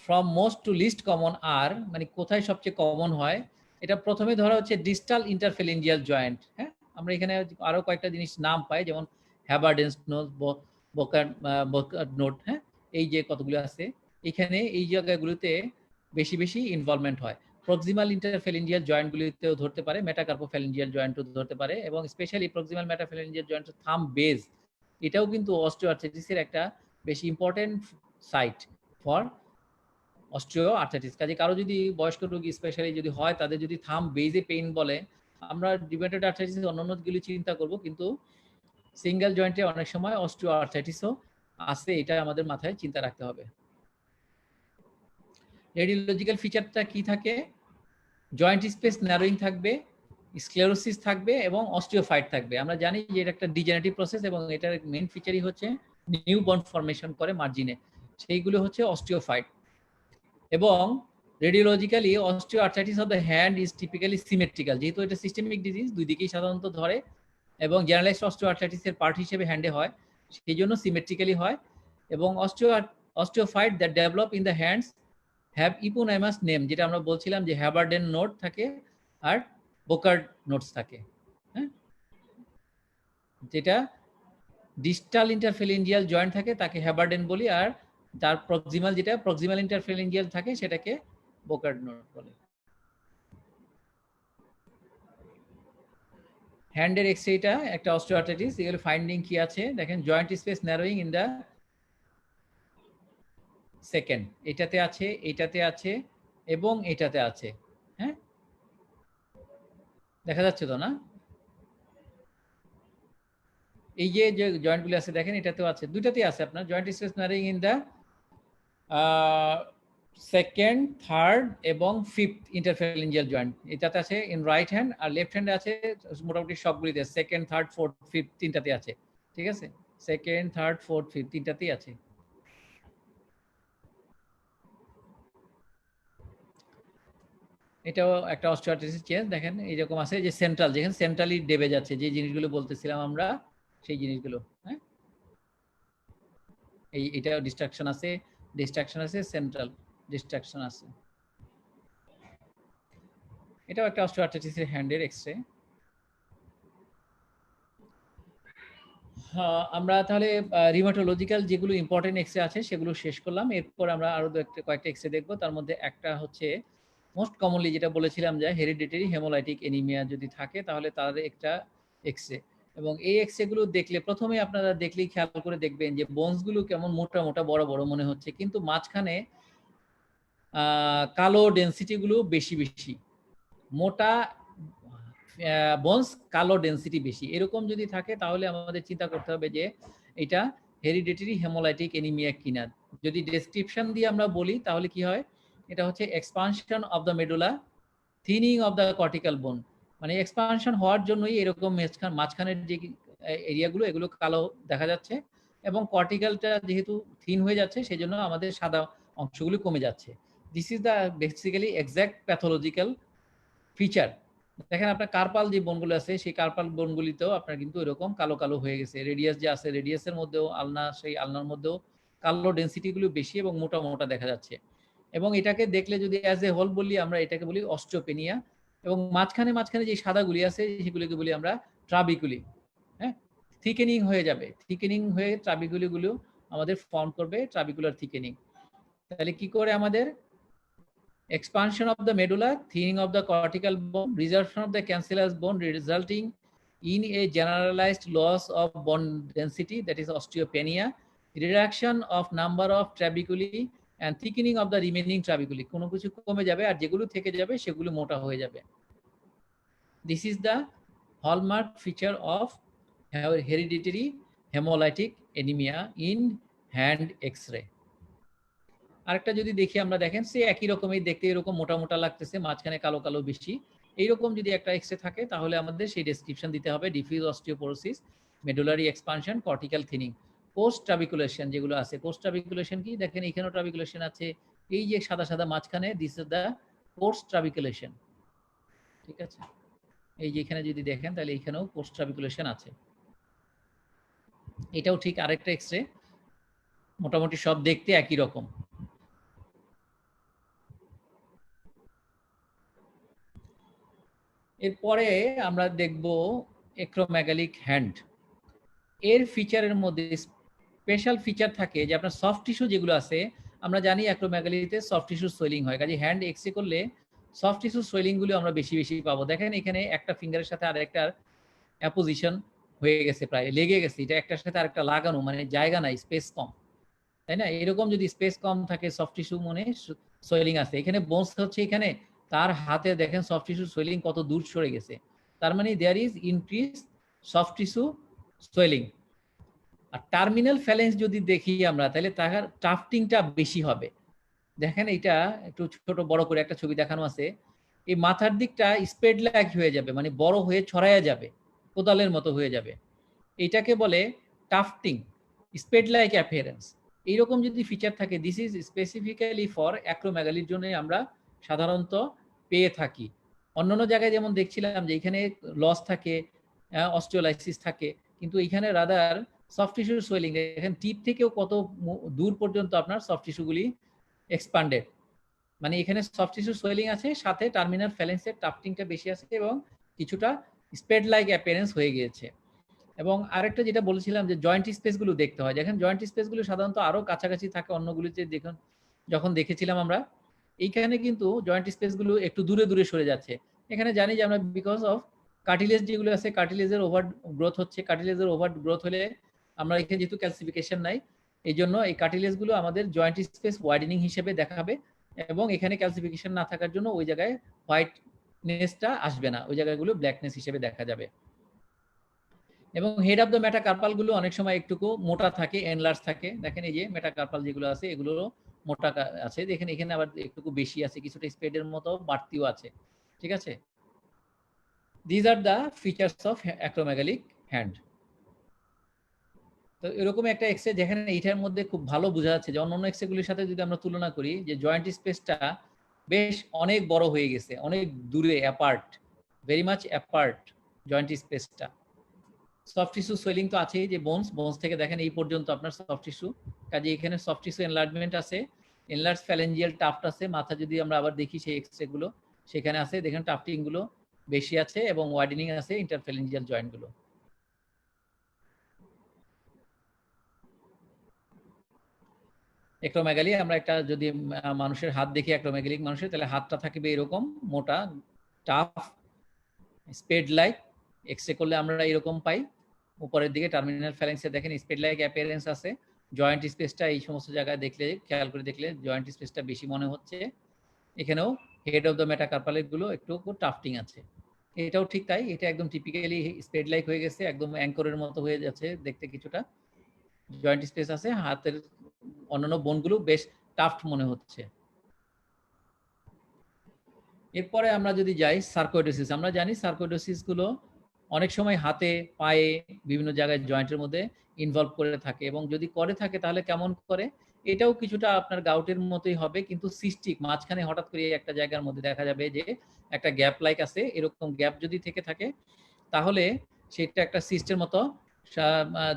from most to least common are মানে কোথায় সবচেয়ে কমন হয়, এটা প্রথমে ধরা হচ্ছে ডিস্টাল ইন্টারফেলেঞ্জিয়াল জয়েন্ট, হ্যাঁ। আমরা এখানে আরো কয়েকটা জিনিস নাম পাই, যেমন হ্যাবার্ডেন্স নোট, বোকার নোট, হ্যাঁ। এই যে কতগুলো আছে এখানে, এই জায়গাগুলোতে বেশি বেশি ইনভলভমেন্ট হয়। প্রক্সিমাল ইন্টারফেলেঞ্জিয়াল জয়েন্টগুলিতেও ধরতে পারে, মেটাকার্পোফ্যালেঞ্জিয়াল জয়েন্টও ধরতে পারে, এবং স্পেশালি প্রক্সিমাল মেটাফ্যালেঞ্জিয়াল জয়েন্ট থাম বেজ, এটাও কিন্তু অস্টিওআর্থ্রাইটিসের একটা বেশি ইম্পর্টেন্ট সাইট ফর অস্টিওআর্থ্রাইটিস। কাজে কারো যদি বয়স্ক রোগী স্পেশালি যদি হয়, তাদের যদি থাম বেজে পেইন বলে, আমরা রিউমেটয়েড আর্থ্রাইটিস অন্যান্যগুলি চিন্তা করব, কিন্তু সিঙ্গেল জয়েন্টে অনেক সময় অস্টিওআর্থ্রাইটিসও আছে, এটা আমাদের মাথায় চিন্তা রাখতে হবে। রেডিওলজিক্যাল ফিচারটা কি থাকে? জয়েন্ট স্পেস ন্যারোইং থাকবে, স্ক্লেরোসিস থাকবে এবং অস্টিওফাইট থাকবে। আমরা জানি যে এটা একটা ডিজেনারেটিভ প্রসেস এবং এটার মেইন ফিচারই হচ্ছে নিউ বন্ড ফর্মেশন করে মার্জিনে, সেইগুলো হচ্ছে অস্টিওফাইট। এবং radiologically osteoarthritis of the hand is typically symmetrical, যেহেতু এটা সিস্টেমিক ডিজিজ, দুই দিকেই সাধারণত ধরে এবং জেনারেলাইজড অস্টিওআর্থ্রাইটিসের পার্ট হিসেবে হ্যান্ডে হয়, সেই জন্য সিমেট্রিক্যালি হয়। এবং osteophyte that develop in the hands have eponymous name, যেটা আমরা বলছিলাম যে হ্যাবার্ডেন নোট থাকে আর বোকার্ড নোটস থাকে, হ্যাঁ। যেটা ডিস্টাল ইন্টারফেলেঞ্জিয়াল জয়েন্ট থাকে তাকে হ্যাবার্ডেন বলি, আর তার প্রক্সিমাল যেটা প্রক্সিমাল ইন্টারফেলেঞ্জিয়াল থাকে সেটাকে বোকার্ড নোট বলে। হ্যান্ডের এক্সরেটা একটা অস্টিওআর্থ্রাইটিস, এগুলো ফাইন্ডিং কি আছে দেখেন, joint space narrowing in the second, এটাতে আছে, এটাতে আছে এবং এটাতে আছে, হ্যাঁ। দেখা যাচ্ছে তো না? এই যে জয়েন্টগুলো আছে দেখেন, এটাতেও আছে, দুইটাতেই আছে আপনার joint space narrowing in the second, third এবং ফিফথ ইন্টারফেলেঞ্জিয়াল জয়েন্ট, এটাতে আছে ইন রাইট হ্যান্ড, আর লেফট হ্যান্ডে আছে মোটামুটি সবগুলিতে, সেকেন্ড, থার্ড, ফোর্থ, ফিফথ তিনটাতে আছে, ঠিক আছে। সেকেন্ড, থার্ড, ফোর্থ, ফিফথ তিনটাতেই আছে। এটাও একটা অস্টিওআর্থ্রাইটিস চেঞ্জ, দেখেন এইরকম আছে যে সেন্ট্রাল, যেখানে সেন্ট্রালি ডেবে যাচ্ছে, যে জিনিসগুলো বলতেছিলাম আমরা সেই জিনিসগুলো, হ্যাঁ। এটাও ডিস্ট্রাকশন আছে, সেন্ট্রাল ডিস্ট্রাকশন আছে। এটাও একটা অস্টিওআর্থ্রাইটিসের হ্যান্ডের এক্সরে। আমরা তাহলে রিউমাটোলজিক্যাল যেগুলো ইম্পর্টেন্ট এক্সরে আছে সেগুলো শেষ করলাম। এরপর আমরা আরো কয়েকটা এক্সরে দেখবো। তার মধ্যে একটা হচ্ছে মোস্ট কমনলি যেটা বলেছিলাম যে হেরিডিটারি হেমোলাইটিক এনিমিয়া যদি থাকে তাহলে তার একটা এক্সরে, এবং এই এক্সরে গুলো দেখলে প্রথমে আপনারা দেখলেই খেয়াল করে দেখবেন যে বোনস গুলো কেমন মোটা মোটা বড় বড় মনে হচ্ছে, কিন্তু মাঝখানে কালো ডেন্সিটি গুলো বেশি বেশি, মোটা বোনস কালো ডেন্সিটি বেশি, এরকম যদি থাকে তাহলে আমাদের চিন্তা করতে হবে যে এটা হেরিডিটারি হেমোলাইটিক এনিমিয়া কিনা। যদি ডেসক্রিপশন দিয়ে আমরা বলি তাহলে কি হয়, এটা হচ্ছে expansion of the medulla, thinning of the cortical বোন, মানে এক্সপানশন হওয়ার জন্যই এরকম মাঝখানের যে এরিয়াগুলো এগুলো কালো দেখা যাচ্ছে, এবং কর্টিক্যালটা যেহেতু থিন হয়ে যাচ্ছে সেই জন্য আমাদের সাদা অংশগুলো কমে যাচ্ছে। This is the basically exact pathological feature. দেখেন আপনার কার্পাল যে বোনগুলো আছে সেই কার্পাল বোনগুলিতেও আপনার কিন্তু এরকম কালো কালো হয়ে গেছে। রেডিয়াস যে আছে রেডিয়াসের মধ্যেও আলনা, সেই আলনার মধ্যেও কালো ডেন্সিটিগুলো বেশি এবং মোটা মোটা দেখা যাচ্ছে। এবং এটাকে দেখলে যদি অ্যাজ এ হোল বলি আমরা এটাকে বলি অস্টিওপেনিয়া, এবং মাঝখানে মাঝখানে যে সাদাগুলি আছে সেগুলিকে বলি আমরা ট্রাবিকুলি, হ্যাঁ। থিকেনিং হয়ে যাবে, থিকেনিং হয়ে ট্রাবিকুলিগুলো আমাদের ফর্ম করবে ট্রাবিকুলার থিকেনিং। তাহলে কি করে আমাদের expansion of the medulla, thinning of the cortical bone, resorption of the cancellous bone resulting in a generalized loss of bone density, that is osteopenia, reduction of number of trabeculi and thickening of the remaining trabeculi, কোনো কিছু কমে যাবে আর যেগুলো থেকে যাবে সেগুলো মোটা হয়ে যাবে। This is the hallmark feature of hereditary hemolytic anemia in hand x-ray. আরেকটা যদি দেখি আমরা, দেখেন সে একই রকমই দেখতে, এরকম মোটা মোটা লাগতেছে, মাঝখানে কালো কালো বেশি, এইরকম যদি একটা এক্সরে থাকে তাহলে আমাদের সেই ডেসক্রিপশন দিতে হবে diffuse osteoporosis, medullary expansion, cortical thinning, post trabeculation যেগুলো আছে। পোস্ট ট্রাবিকুলেশন কি দেখেন, এখানেও ট্রাবিকুলেশন আছে, এই যে সাদা সাদা মাঝখানে, দিস ইজ দ্য পোস্ট ট্রাবিকুলেশন। ঠিক আছে, এই যে এখানে যদি দেখেন তাহলে এখানেও পোস্ট ট্রাবিকুলেশন আছে। এটাও ঠিক আরেকটা এক্সরে, মোটামুটি সব দেখতে একই রকম। এরপরে আমরা দেখব অ্যাক্রোমেগালিক হ্যান্ড। এর ফিচারের মধ্যে স্পেশাল ফিচার থাকে যে আপনার সফট টিস্যু যেগুলো আছে, আমরা জানি অ্যাক্রোমেগালিতে সফট টিস্যু সোয়েলিং হয়, কাজে হ্যান্ড এক্সরে করলে সফট টিস্যু সোয়েলিং গুলো আমরা বেশি বেশি পাবো। দেখেন এখানে একটা ফিঙ্গারের সাথে আরেকটার অ্যাপোজিশন হয়ে গেছে, প্রায় লেগে গেছে, এটা একটার সাথে আরেকটা লাগানো, মানে জায়গা নাই, স্পেস কম, তাই না? এরকম যদি স্পেস কম থাকে সফট টিস্যু মনে সোয়েলিং আছে। এখানে বোনস হচ্ছে, এখানে তার হাতে দেখেন সফট টিস্যু সোয়েলিং কত দূর সরে গেছে, তার মানে there is increase soft tissue swelling. আর টার্মিনাল ফ্যালেন্স যদি দেখি আমরা, তাহলে তার টাফটিংটা বেশি হবে। দেখেন এটা একটু ছোট বড় করে একটা ছবি দেখানো আছে, এই মাথার দিকটা স্প্রেড লাইক হয়ে যাবে, মানে বড় হয়ে ছড়ায়া যাবে, কোদালের মতো হয়ে যাবে, এটাকে বলে টাফটিং, স্প্রেড লাইক অ্যাপিয়ারেন্স। এইরকম যদি ফিচার থাকে, দিস ইজ স্পেসিফিক্যালি ফর অ্যাক্রোমেগালির জন্য আমরা সাধারণত পেয়ে থাকি। অন্যান্য জায়গায় যেমন দেখছিলাম যে এখানে লস থাকে, অস্টিওলাইসিস থাকে, কিন্তু এখানে রাদার সফট টিস্যু সোয়েলিং, দেখেন টিপ থেকেও কত দূর পর্যন্ত আপনার সফট টিস্যুগুলি এক্সপান্ডেড, মানে এখানে সফট টিস্যু সোয়েলিং আছে, সাথে টার্মিনাল ফ্যালেন্সের টাফটিংটা বেশি আছে এবং কিছুটা স্প্রেড লাইক অ্যাপিয়ারেন্স হয়ে গিয়েছে। এবং আরেকটা যেটা বলেছিলাম যে জয়েন্ট স্পেসগুলো দেখতে হয়, দেখেন জয়েন্ট স্পেসগুলো সাধারণত আরো কাছাকাছি থাকে অন্যগুলিতে, দেখুন যখন দেখেছিলাম আমরা, এইখানে কিন্তু জয়েন্ট স্পেসগুলো একটু দূরে দূরে সরে যাচ্ছে। এখানে জানি যে আমরা বিকজ অফ কার্টিলেজ যেগুলো আছে, কার্টিলেজের ওভার গ্রোথ হচ্ছে, কার্টিলেজের ওভার গ্রোথ হলে আমরা এখানে যেহেতু ক্যালসিফিকেশন নাই, এই জন্য এই কার্টিলেজগুলো আমাদের জয়েন্ট স্পেস ওয়াইডেনিং হিসেবে দেখাবে, এবং এখানে ক্যালসিফিকেশন না থাকার জন্য ওই জায়গায় হোয়াইটনেসটা আসবে না, ওই জায়গাগুলো ব্ল্যাকনেস হিসেবে দেখা যাবে। এবং হেড অফ দ্য মেটাকার্পাল গুলো অনেক সময় একটুকু মোটা থাকে, এনলার্জ থাকে, দেখেন এই যে মেটাকার্পাল যেগুলো আছে এগুলো মোটা আছে, দেখেন এখানে আবার একটুকু বেশি আছে, কিছুটা স্প্রেডের মতো বাড়তিও আছে। ঠিক আছে, these are the features of acromegalic hand. তো এরকম একটা এক্সরে যেখানে এইটার মধ্যে খুব ভালো বোঝা যাচ্ছে যে অন্যান্য এক্সরে গুলির সাথে যদি আমরা তুলনা করি, যে জয়েন্ট স্পেসটা বেশ অনেক বড় হয়ে গেছে, অনেক দূরে, apart, very much apart joint স্পেসটা। সফট টিস্যু সোয়েলিং তো আছেই, যে বোনস থেকে দেখেন এই পর্যন্ত আপনার সফট টিস্যু, কাজে এখানে সফট টিস্যু এনলার্জমেন্ট আছে, এনলার্জ ফ্যালেঞ্জিয়াল টাফট আছে, মাথা যদি আমরা আবার দেখি সেই এক্সরে গুলো সেখানে আছে, দেখেন টাফটিং গুলো বেশি আছে এবং ওয়াইডেনিং আছে ইন্টারফ্যালেঞ্জিয়াল জয়েন্ট গুলো। অ্যাক্রোমেগালি আমরা একটা যদি মানুষের হাত দেখি, অ্যাক্রোমেগালিক মানুষের, তাহলে হাতটা থাকবে এরকম মোটা, টাফ, স্প্রেড লাইক। এক্সরে করলে আমরা এরকম পাই, উপরের দিকে টার্মিনাল ফ্যালেন্সে দেখেন স্প্রেড লাইক অ্যাপিয়ারেন্স আছে, জয়েন্ট স্পেসটা এই সমস্ত জায়গায় দেখলে, খেয়াল করে দেখলে জয়েন্ট স্পেসটা বেশি মনে হচ্ছে। এখানেও হেড অফ দ্য মেটাকার্পালেট গুলো একটু টাফটিং আছে, এটাও ঠিক তাই, এটা একদম টিপিক্যালি স্প্রেড লাইক হয়ে গেছে, একদম অ্যাঙ্করের মতো হয়ে যাচ্ছে দেখতে, কিছুটা জয়েন্ট স্পেস আছে, হাতের অন্যান্য বোনগুলো বেশ টাফট মনে হচ্ছে। এরপরে আমরা যদি যাই সার্কোইডোসিস, আমরা জানি সার্কোইডোসিস গুলো অনেক সময় হাতে, পায়ে, বিভিন্ন জায়গায় জয়েন্টের মধ্যে ইনভলভ করে থাকে, এবং যদি করে থাকে তাহলে কেমন করে, এটাও কিছুটা আপনার গাউটের মতোই হবে, কিন্তু সিস্টিক, মাঝখানে হঠাৎ করে একটা জায়গার মধ্যে দেখা যাবে যে একটা গ্যাপ লাইক আছে, এরকম গ্যাপ যদি থেকে থাকে তাহলে সেটা একটা সিস্টের মতো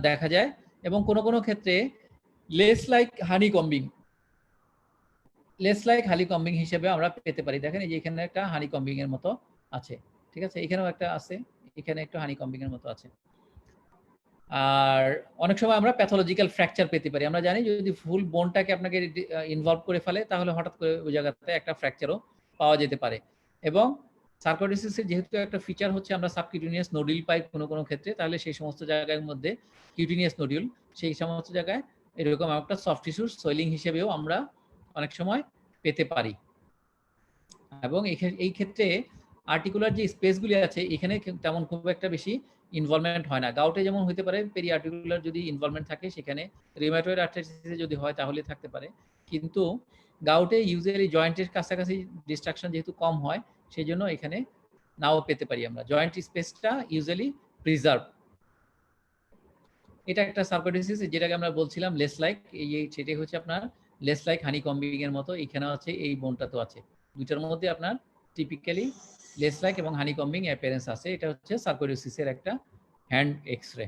দেখা যায়, এবং কোনো কোনো ক্ষেত্রে লেস লাইক হানিকম্বিং, লেস লাইক হানিকম্বিং হিসেবে আমরা পেতে পারি। দেখেন এই যে এখানে একটা হানিকম্বিং এর মতো আছে, ঠিক আছে, এখানেও একটা আছে, এখানে একটু হানিকম্বিং এর মতো আছে। আর অনেক সময় আমরা প্যাথোলজিক্যাল ফ্র্যাকচার পেতে পারি, আমরা জানি যদি ফুল বোনটাকে আপনাকে ইনভলভ করে ফেলে তাহলে হঠাৎ করে ওই জায়গাতে একটা ফ্র্যাকচারও পাওয়া যেতে পারে। এবং সার্কোইডোসিসের যেহেতু একটা ফিচার হচ্ছে আমরা সাবকিউটিনিয়াস নোডিউল পাই কোনো কোনো ক্ষেত্রে, তাহলে সেই সমস্ত জায়গার মধ্যে কিউটিনিয়াস নোডিউল, সেই সমস্ত জায়গায় এরকম একটা সফট টিস্যুর সোয়েলিং হিসেবেও আমরা অনেক সময় পেতে পারি। এবং এই ক্ষেত্রে আর্টিকুলার যে স্পেসগুলি আছে এখানে তেমন খুব একটা বেশি ইনভলভমেন্ট হয় না। গাউটে যেমন হতে পারে পেরি আর্টিকুলার যদি ইনভলভমেন্ট থাকে সেখানে, রিউমাটয়েড আর্থ্রাইটিসে যদি হয় তাহলে থাকতে পারে, কিন্তু গাউটে ইউজুয়ালি জয়েন্টের কাছাকাছি ডিস্ট্রাকশন যেহেতু কম হয় সেই জন্য এখানে নাও পেতে পারি আমরা। জয়েন্ট স্পেসটা ইউজুয়ালি প্রিজার্ভ। এটা একটা সার্কোইডোসিস যেটাকে আমরা বলছিলাম লেস লাইক, সেটাই হচ্ছে আপনার লেস লাইক হানিকম্বিং এর মতো। এখানে আছে এই বোনটা তো আছে, দুইটার মধ্যে আপনার টিপিক্যালি লেস লাইক এবং হানিকম্বিং অ্যাপিয়ারেন্স আছে। এটা হচ্ছে সার্কোইডোসিসের একটা হ্যান্ড এক্সরে।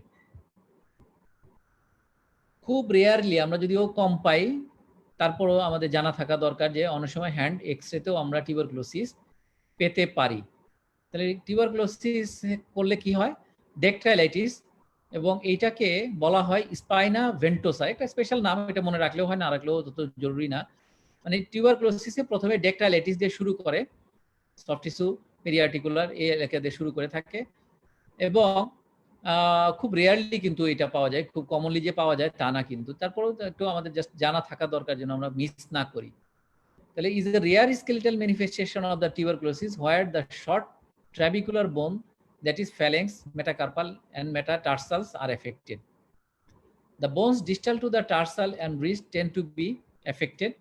খুব রেয়ারলি আমরা যদিও কম পাই, তারপরও আমাদের জানা থাকা দরকার যে অনেক সময় হ্যান্ড এক্সরেতেও আমরা টিউবারকুলোসিস পেতে পারি। তাহলে টিউবারকুলোসিস করলে কি হয়, ডেকট্রাইলাইটিস, এবং এইটাকে বলা হয় স্পাইনা ভেন্টোসা। একটা স্পেশাল নাম, এটা মনে রাখলেও হয়, না রাখলেও তত জরুরি না। মানে টিউবারকুলোসিসে প্রথমে ডেকট্রাইলাইটিস দিয়ে শুরু করে, সফট টিস্যু পেরিআর্টিকুলার এই এলাকা দিয়ে শুরু করে থাকে, এবং খুব রেয়ারলি কিন্তু এটা পাওয়া যায়, খুব কমনলি যে পাওয়া যায় তা না কিন্তু। তারপরেও একটু আমাদের জাস্ট জানা থাকা দরকার যেন আমরা মিস না করি। তাহলে is a rare skeletal manifestation of the tuberculosis where the short trabecular bone, that is phalanx, metacarpal and metatarsals are affected. The bones distal to the tarsal and wrist tend to be affected,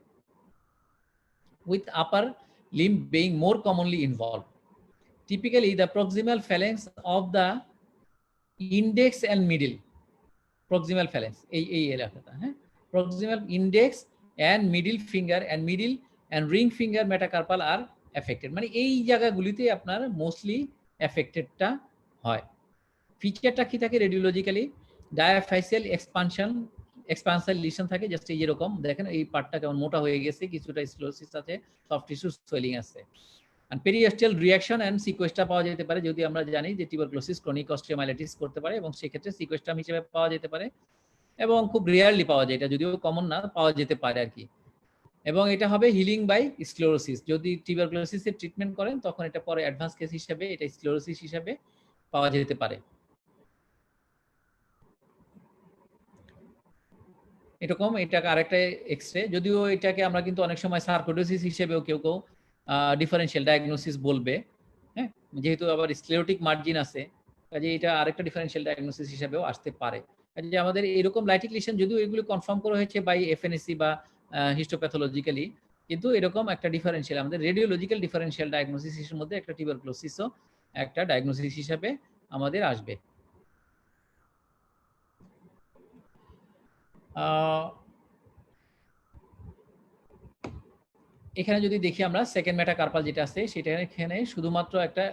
with upper limb being more commonly involved. Typically, the proximal phalanx of the index and middle, proximal phalanx, এই এলাকাটা, হ্যাঁ, proximal index and middle finger and middle and ring finger metacarpal are affected, মানে এই জায়গাগুলিতে আপনার মোস্টলি এফেক্টেডটা হয়। ফিচারটা কি থাকে রেডিওলজিক্যালি, ডায়াফাইসিয়াল এক্সপানশন লিশন থাকে, জাস্ট এই যেরকম দেখেন এই পার্টটা কেমন মোটা হয়ে গেছে, কিছুটা স্ক্লেরোসিস আছে, সফট টিস্যু সোয়েলিং আছে। আর পেরিঅস্টিয়াল রিঅ্যাকশন এন্ড সিকোয়েস্টা পাওয়া যেতে পারে, যদি আমরা জানি যে টিউবারকুলোসিস ক্রনিক অস্টিওমাইলাইটিস করতে পারে, এবং সেক্ষেত্রে সিকোয়েস্টাম হিসেবে পাওয়া যেতে পারে, এবং খুব রেয়ারলি পাওয়া যায়, এটা যদিও কমন না, পাওয়া যেতে পারে আর কি। এবং এটা হবে হিলিং বাই স্ক্লেরোসিস, যদি টিউবারকুলোসিসের ট্রিটমেন্ট করেন তখন এটা পরে অ্যাডভান্স কেস হিসেবে এটা স্ক্লেরোসিস হিসেবে পাওয়া যেতে পারে। এরকম এটাকে আরেকটা এক্সরে, যদিও এটাকে আমরা কিন্তু অনেক সময় সার্কোইডোসিস হিসেবেও কেউ কেউ ডিফারেনশিয়াল ডায়াগনোসিস বলবে, হ্যাঁ, যেহেতু আবার স্ক্লেরোটিক মার্জিন আছে, কাজে এটা আরেকটা ডিফারেনশিয়াল ডায়াগনোসিস হিসেবেও আসতে পারে। কাজে আমাদের এরকম লাইটিক লিশন যদিও এগুলো কনফার্ম করা হয়েছে বাই এফএনএসি বা হিস্টোপ্যাথোলজিক্যালি, কিন্তু এরকম একটা ডিফারেনশিয়াল আমাদের রেডিওলজিক্যাল ডিফারেনশিয়াল ডায়াগনোসিসের মধ্যে একটা টিউবারকুলোসিসও একটা ডায়াগনোসিস হিসাবে আমাদের আসবে। এখানে যদি দেখি আমরা সেকেন্ড মেটাকার্পাল যেটা আছে সেটা এখানে শুধুমাত্র একটা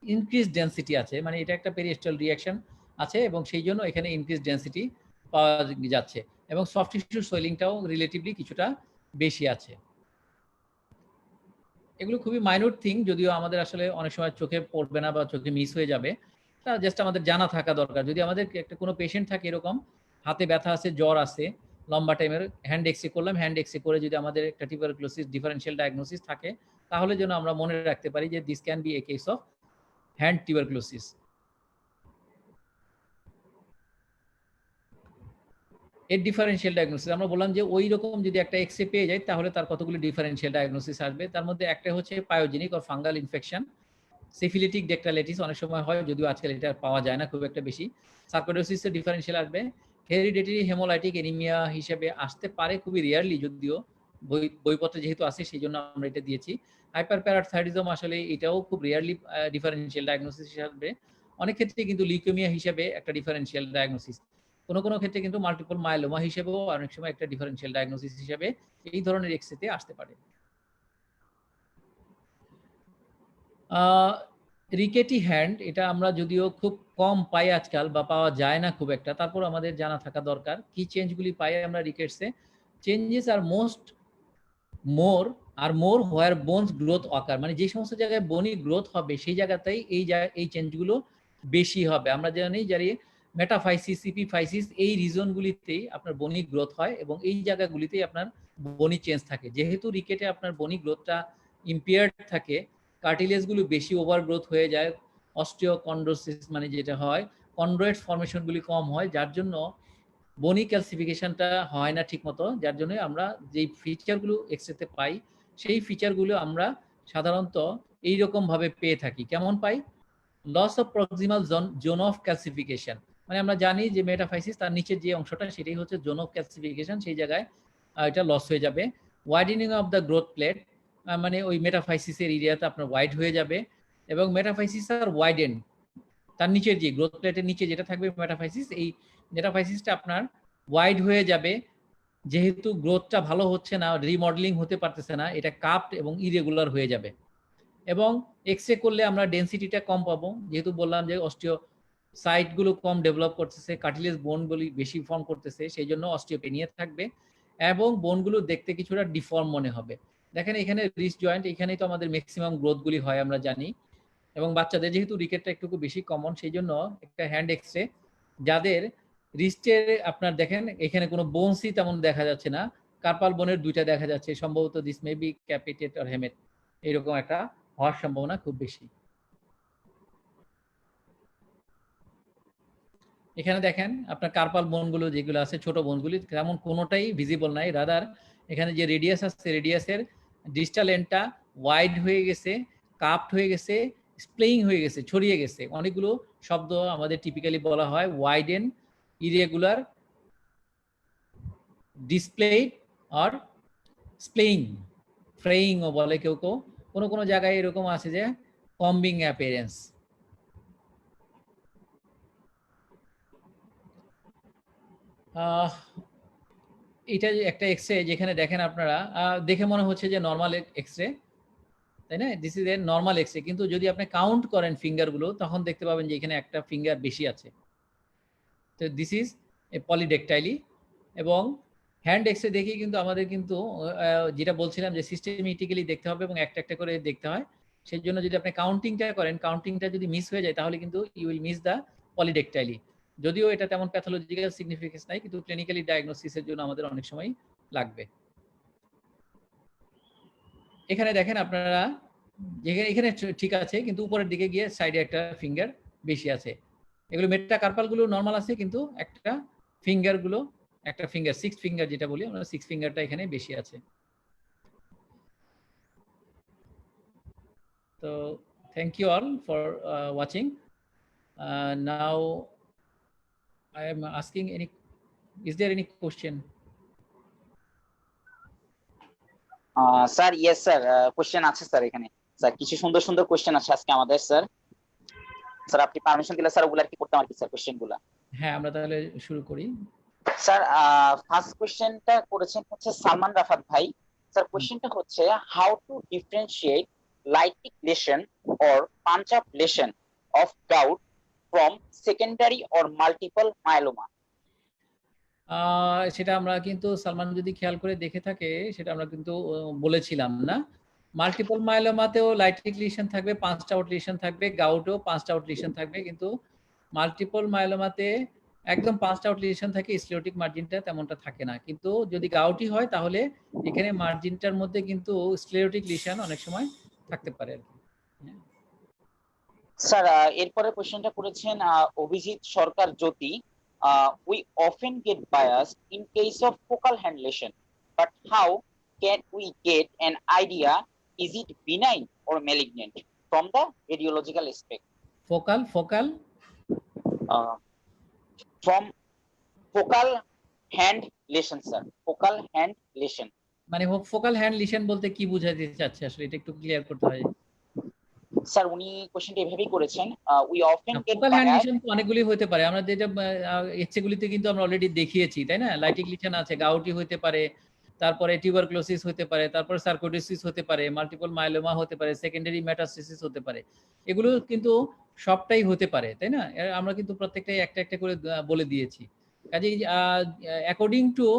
ইনক্রিজ ডেনসিটি আছে, মানে এটা একটা পেরিঅস্টাল রিঅ্যাকশন আছে এবং সেই জন্য এখানে ইনক্রিজ ডেনসিটি পাওয়া যাচ্ছে, এবং সফট টিস্যু সোয়েলিংটাও রিলেটিভলি কিছুটা বেশি আছে। এগুলো খুবই মাইনর থিং, যদিও আমাদের আসলে অনেক সময় চোখে পড়বে না বা চোখে মিস হয়ে যাবে, তা জাস্ট আমাদের জানা থাকা দরকার। যদি আমাদের একটা কোনো পেশেন্ট থাকে এরকম হাতে ব্যথা আছে, জ্বর আছে, লম্বা টাইমের, হ্যান্ড এক্সরে করলাম, হ্যান্ড এক্সরে করে যদি আমাদের একটা টিউবারকুলোসিস ডিফারেনশিয়াল ডায়াগনোসিস থাকে, তাহলে যেন আমরা মনে রাখতে পারি যে this can be a case of hand tuberculosis. এর ডিফারেনশিয়াল ডায়াগনোসিস আমরা বললাম যে ওই রকম যদি একটা এক্সরে পেয়ে যায় তাহলে তার কতগুলো ডিফারেনশিয়াল ডায়াগনোসিস আসবে। তার মধ্যে একটা হচ্ছে pyogenic or fungal infection, syphilitic dactylitis অনেক সময় হয়, যদিও আজকাল এটা পাওয়া যায় না খুব একটা বেশি। সার্কোইডোসিসের ডিফারেনশিয়াল আসবে, হেরিডিটারি হেমোলাইটিক এনিমিয়া হিসেবে আসতে পারে, খুবই রিয়ারলি, যদিও বইপত্রে যেহেতু আছে সেই জন্য আমরা এটা দিয়েছি। হাইপারপ্যারাথাইরয়েডিজম আসলে এটাও খুব রিয়ারলি ডিফারেনশিয়াল ডায়াগনোসিস হিসেবে, অনেক ক্ষেত্রে কিন্তু লিউকেমিয়া হিসেবে একটা ডিফারেনশিয়াল ডায়াগনোসিস, কোনো কোনো ক্ষেত্রে কিন্তু মাল্টিপল মাইলোমা হিসেবেও অনেক সময় একটা ডিফারেনশিয়াল ডায়াগনোসিস হিসেবে এই ধরনের এক্সরেতে আসতে পারে। রিকেটি হ্যান্ড, এটা আমরা যদিও খুব কম পাই আজকাল বা পাওয়া যায় না খুব একটা, তারপর আমাদের জানা থাকা দরকার কি চেঞ্জগুলি পাই আমরা রিকেটসে। চেঞ্জেস আর মোর হোয়ার বোনস গ্রোথ অকার, মানে যে সমস্ত জায়গায় বনি গ্রোথ হবে সেই জায়গাতেই এই চেঞ্জগুলো বেশি হবে। আমরা জানি যারা মেটাফাইসিস, সিপিফাইসিস, এই রিজনগুলিতেই আপনার বনি গ্রোথ হয় এবং এই জায়গাগুলিতেই আপনার বনি চেঞ্জ থাকে। যেহেতু রিকেটে আপনার বনি গ্রোথটা ইম্পেয়ার্ড থাকে, কার্টিলেজগুলো বেশি ওভারগ্রোথ হয়ে যায়, অস্টিওকন্ড্রোসিস মানে যেটা হয়, কন্ড্রয়েড ফর্মেশনগুলি কম হয়, যার জন্য বনি ক্যালসিফিকেশনটা হয় না ঠিকমতো, যার জন্য আমরা যেই ফিচারগুলো এক্সরেতে পাই সেই ফিচারগুলো আমরা সাধারণত এইরকম ভাবে পেয়ে থাকি। কেমন পাই? Loss of proximal zone of calcification, মানে আমরা জানি যে মেটাফাইসিস তার নিচের যে অংশটা সেটাই হচ্ছে জোন অফ ক্যালসিফিকেশন, সেই জায়গায় এটা লস হয়ে যাবে। Widening of the growth plate, মানে ওই মেটাফাইসিসের এরিয়াতে আপনার ওয়াইড হয়ে যাবে, এবং মেটাফাইসিস আর ওয়াইডেন, তার নিচের যে গ্রোথ প্লেটের নিচে যেটা থাকবে মেটাফাইসিস, এই মেটাফাইসিসটা আপনার ওয়াইড হয়ে যাবে, যেহেতু গ্রোথটা ভালো হচ্ছে না, রিমডেলিং হতে পারতেছে না, এটা কাপড এবং ইরেগুলার হয়ে যাবে। এবং এক্সরে করলে আমরা ডেনসিটিটা কম পাবো, যেহেতু বললাম যে অস্টিও সাইটগুলো কম ডেভেলপ করতেছে, কার্টিলেজ বোনগুলি বেশি ফর্ম করতেছে, সেই জন্য অস্টিওপেনিয়া থাকবে, এবং বোনগুলো দেখতে কিছুটা ডিফর্ম মনে হবে। দেখেন এখানে রিস্ট জয়েন্ট, এখানেই তো আমাদের ম্যাক্সিমাম গ্রোথগুলি হয় আমরা জানি, এবং বাচ্চাদের যেহেতু রিকেটটা একটু বেশি কমন, সেই জন্য একটা হ্যান্ড এক্সরে যাদের রিস্টের আপনার দেখেন এখানে কোনো বোনসই তেমন দেখা যাচ্ছে না, কার্পাল বোনের দুইটা দেখা যাচ্ছে, সম্ভবত this may be capitate or hamate, এরকম একটা হওয়ার সম্ভাবনা খুব বেশি। এখানে দেখেন আপনার কার্পাল বোনগুলো যেগুলো আছে, ছোট বোনগুলি তেমন কোনোটাই ভিজিবল নাই, রাদার এখানে যে রেডিয়াস আছে রেডিয়াসের ডিস্টাল এন্ডটা ওয়াইড হয়ে গেছে, কাপড হয়ে গেছে, স্প্লেইং হয়ে গেছে, ছড়িয়ে গেছে। অনেকগুলো শব্দ আমাদের টিপিক্যালি বলা হয় ওয়াইডেন, ইরেগুলার, ডিসপ্লেড আর স্প্লেইং, ফ্রেইংও বলে কেউ কেউ, কোনো কোনো জায়গায় এরকম আছে যে কম্বিং অ্যাপিয়ারেন্স। এটা একটা এক্সরে, যেখানে দেখেন আপনারা দেখে মনে হচ্ছে যে নর্মাল এক্সরে, তাই না? This is a normal X-ray, কিন্তু যদি আপনি কাউন্ট করেন ফিঙ্গারগুলো তখন দেখতে পাবেন যে এখানে একটা ফিঙ্গার বেশি আছে। তো দিস ইজ এ পলিডেকটাইলি। এবং হ্যান্ড এক্সরে দেখি কিন্তু আমাদের কিন্তু যেটা বলছিলাম যে সিস্টেমেটিক্যালি দেখতে হবে এবং একটা একটা করে দেখতে হয়। সেই জন্য যদি আপনি কাউন্টিংটা করেন, কাউন্টিংটা যদি মিস হয়ে যায় তাহলে কিন্তু ইউ উইল মিস দ্য পলিডেকটাইলি। যদিও এটা তেমন প্যাথোলজিক্যাল সিগনিফিকেন্স নাই, কিন্তু ক্লিনিক্যালি ডায়াগনোসিসের জন্য আমাদের অনেক সময় লাগবে। এখানে দেখেন আপনারা, এখানে ঠিক আছে, কিন্তু উপরের দিকে গিয়ে সাইডে একটা ফিঙ্গার বেশি আছে। এগুলো মেটাকার্পাল গুলো নরমাল আছে, কিন্তু একটা ফিঙ্গার গুলো, একটা ফিঙ্গার সিক্স ফিঙ্গার যেটা বলি আমরা, সিক্স ফিঙ্গারটা এখানে বেশি আছে। তো thank you all for watching. Now I am asking is there any question? Sir yes sir, question আছে স্যার এখানে। স্যার কিছু সুন্দর সুন্দর কোশ্চেন আছে আজকে আমাদের স্যার। স্যার আপনি পারমিশন দিলে স্যার ওগুলা কি করতে পারি স্যার কোশ্চেনগুলো? হ্যাঁ, আমরা তাহলে শুরু করি। স্যার ফার্স্ট কোশ্চেনটা করেছেন হচ্ছে সালমান রাফাত ভাই। স্যার কোশ্চেনটা হচ্ছে how to differentiate lytic lesion or punch out lesion of gout from secondary or multiple myeloma. সেটা আমরা কিন্তু সালমান যদি খেয়াল করে দেখে থাকে, সেটা আমরা কিন্তু বলেছিলাম না। মাল্টিপল মাইলোমাতেও লাইটিক লিশন থাকবে, পাঁচটা আউট লিশন থাকবে, গাউটেও পাঁচটা আউট লিশন থাকবে, কিন্তু মাল্টিপল মাইলোমাতে একদম পাঁচটা আউট লিশন থাকে, স্ক্লেরোটিক মার্জিনটা তেমনটা থাকে না। কিন্তু যদি গাউটি হয় তাহলে এখানে মার্জিনটার মধ্যে কিন্তু স্ক্লেরোটিক লিশন অনেক সময় থাকতে পারে আর কি। স্যার এরপরে কোশ্চেনটা করেছেন অভিজিৎ সরকার জ্যোতি। We often get biased in case of focal hand lesion, but how can we get an idea, is it benign or malignant from the radiological aspect? Focal From focal hand lesion, sir. Focal hand lesion. মানে ফোকাল হ্যান্ড লিশন বলতে কি বোঝাতে চাচ্ছে আসলে, এটা একটু ক্লিয়ার করতে হয়। স্যার উনি কোশ্চেনটা এভাবেই করেছেন, we often get focal hand biased. Lesion তো অনেকগুলি হতে পারে, আমরা যেটা এক্সরেগুলিতে কিন্তু আমরা অলরেডি দেখিয়েছি, তাই না? লাইটিক লিশন আছে, গাউটি হতে পারে, তারপরে টিউবারকুলোসিস হতে পারে, তারপরে সার্কোইডোসিস হতে পারে, মাল্টিপল মাইলোমা হতে পারে, সেকেন্ডারি মেটাস্টেসিস হতে পারে। এগুলো কিন্তু সবটাই হতে পারে, তাই না? আমরা কিন্তু প্রত্যেকটাই একটা একটা করে বলে দিয়েছি। কাজেই অ্যাকর্ডিং টু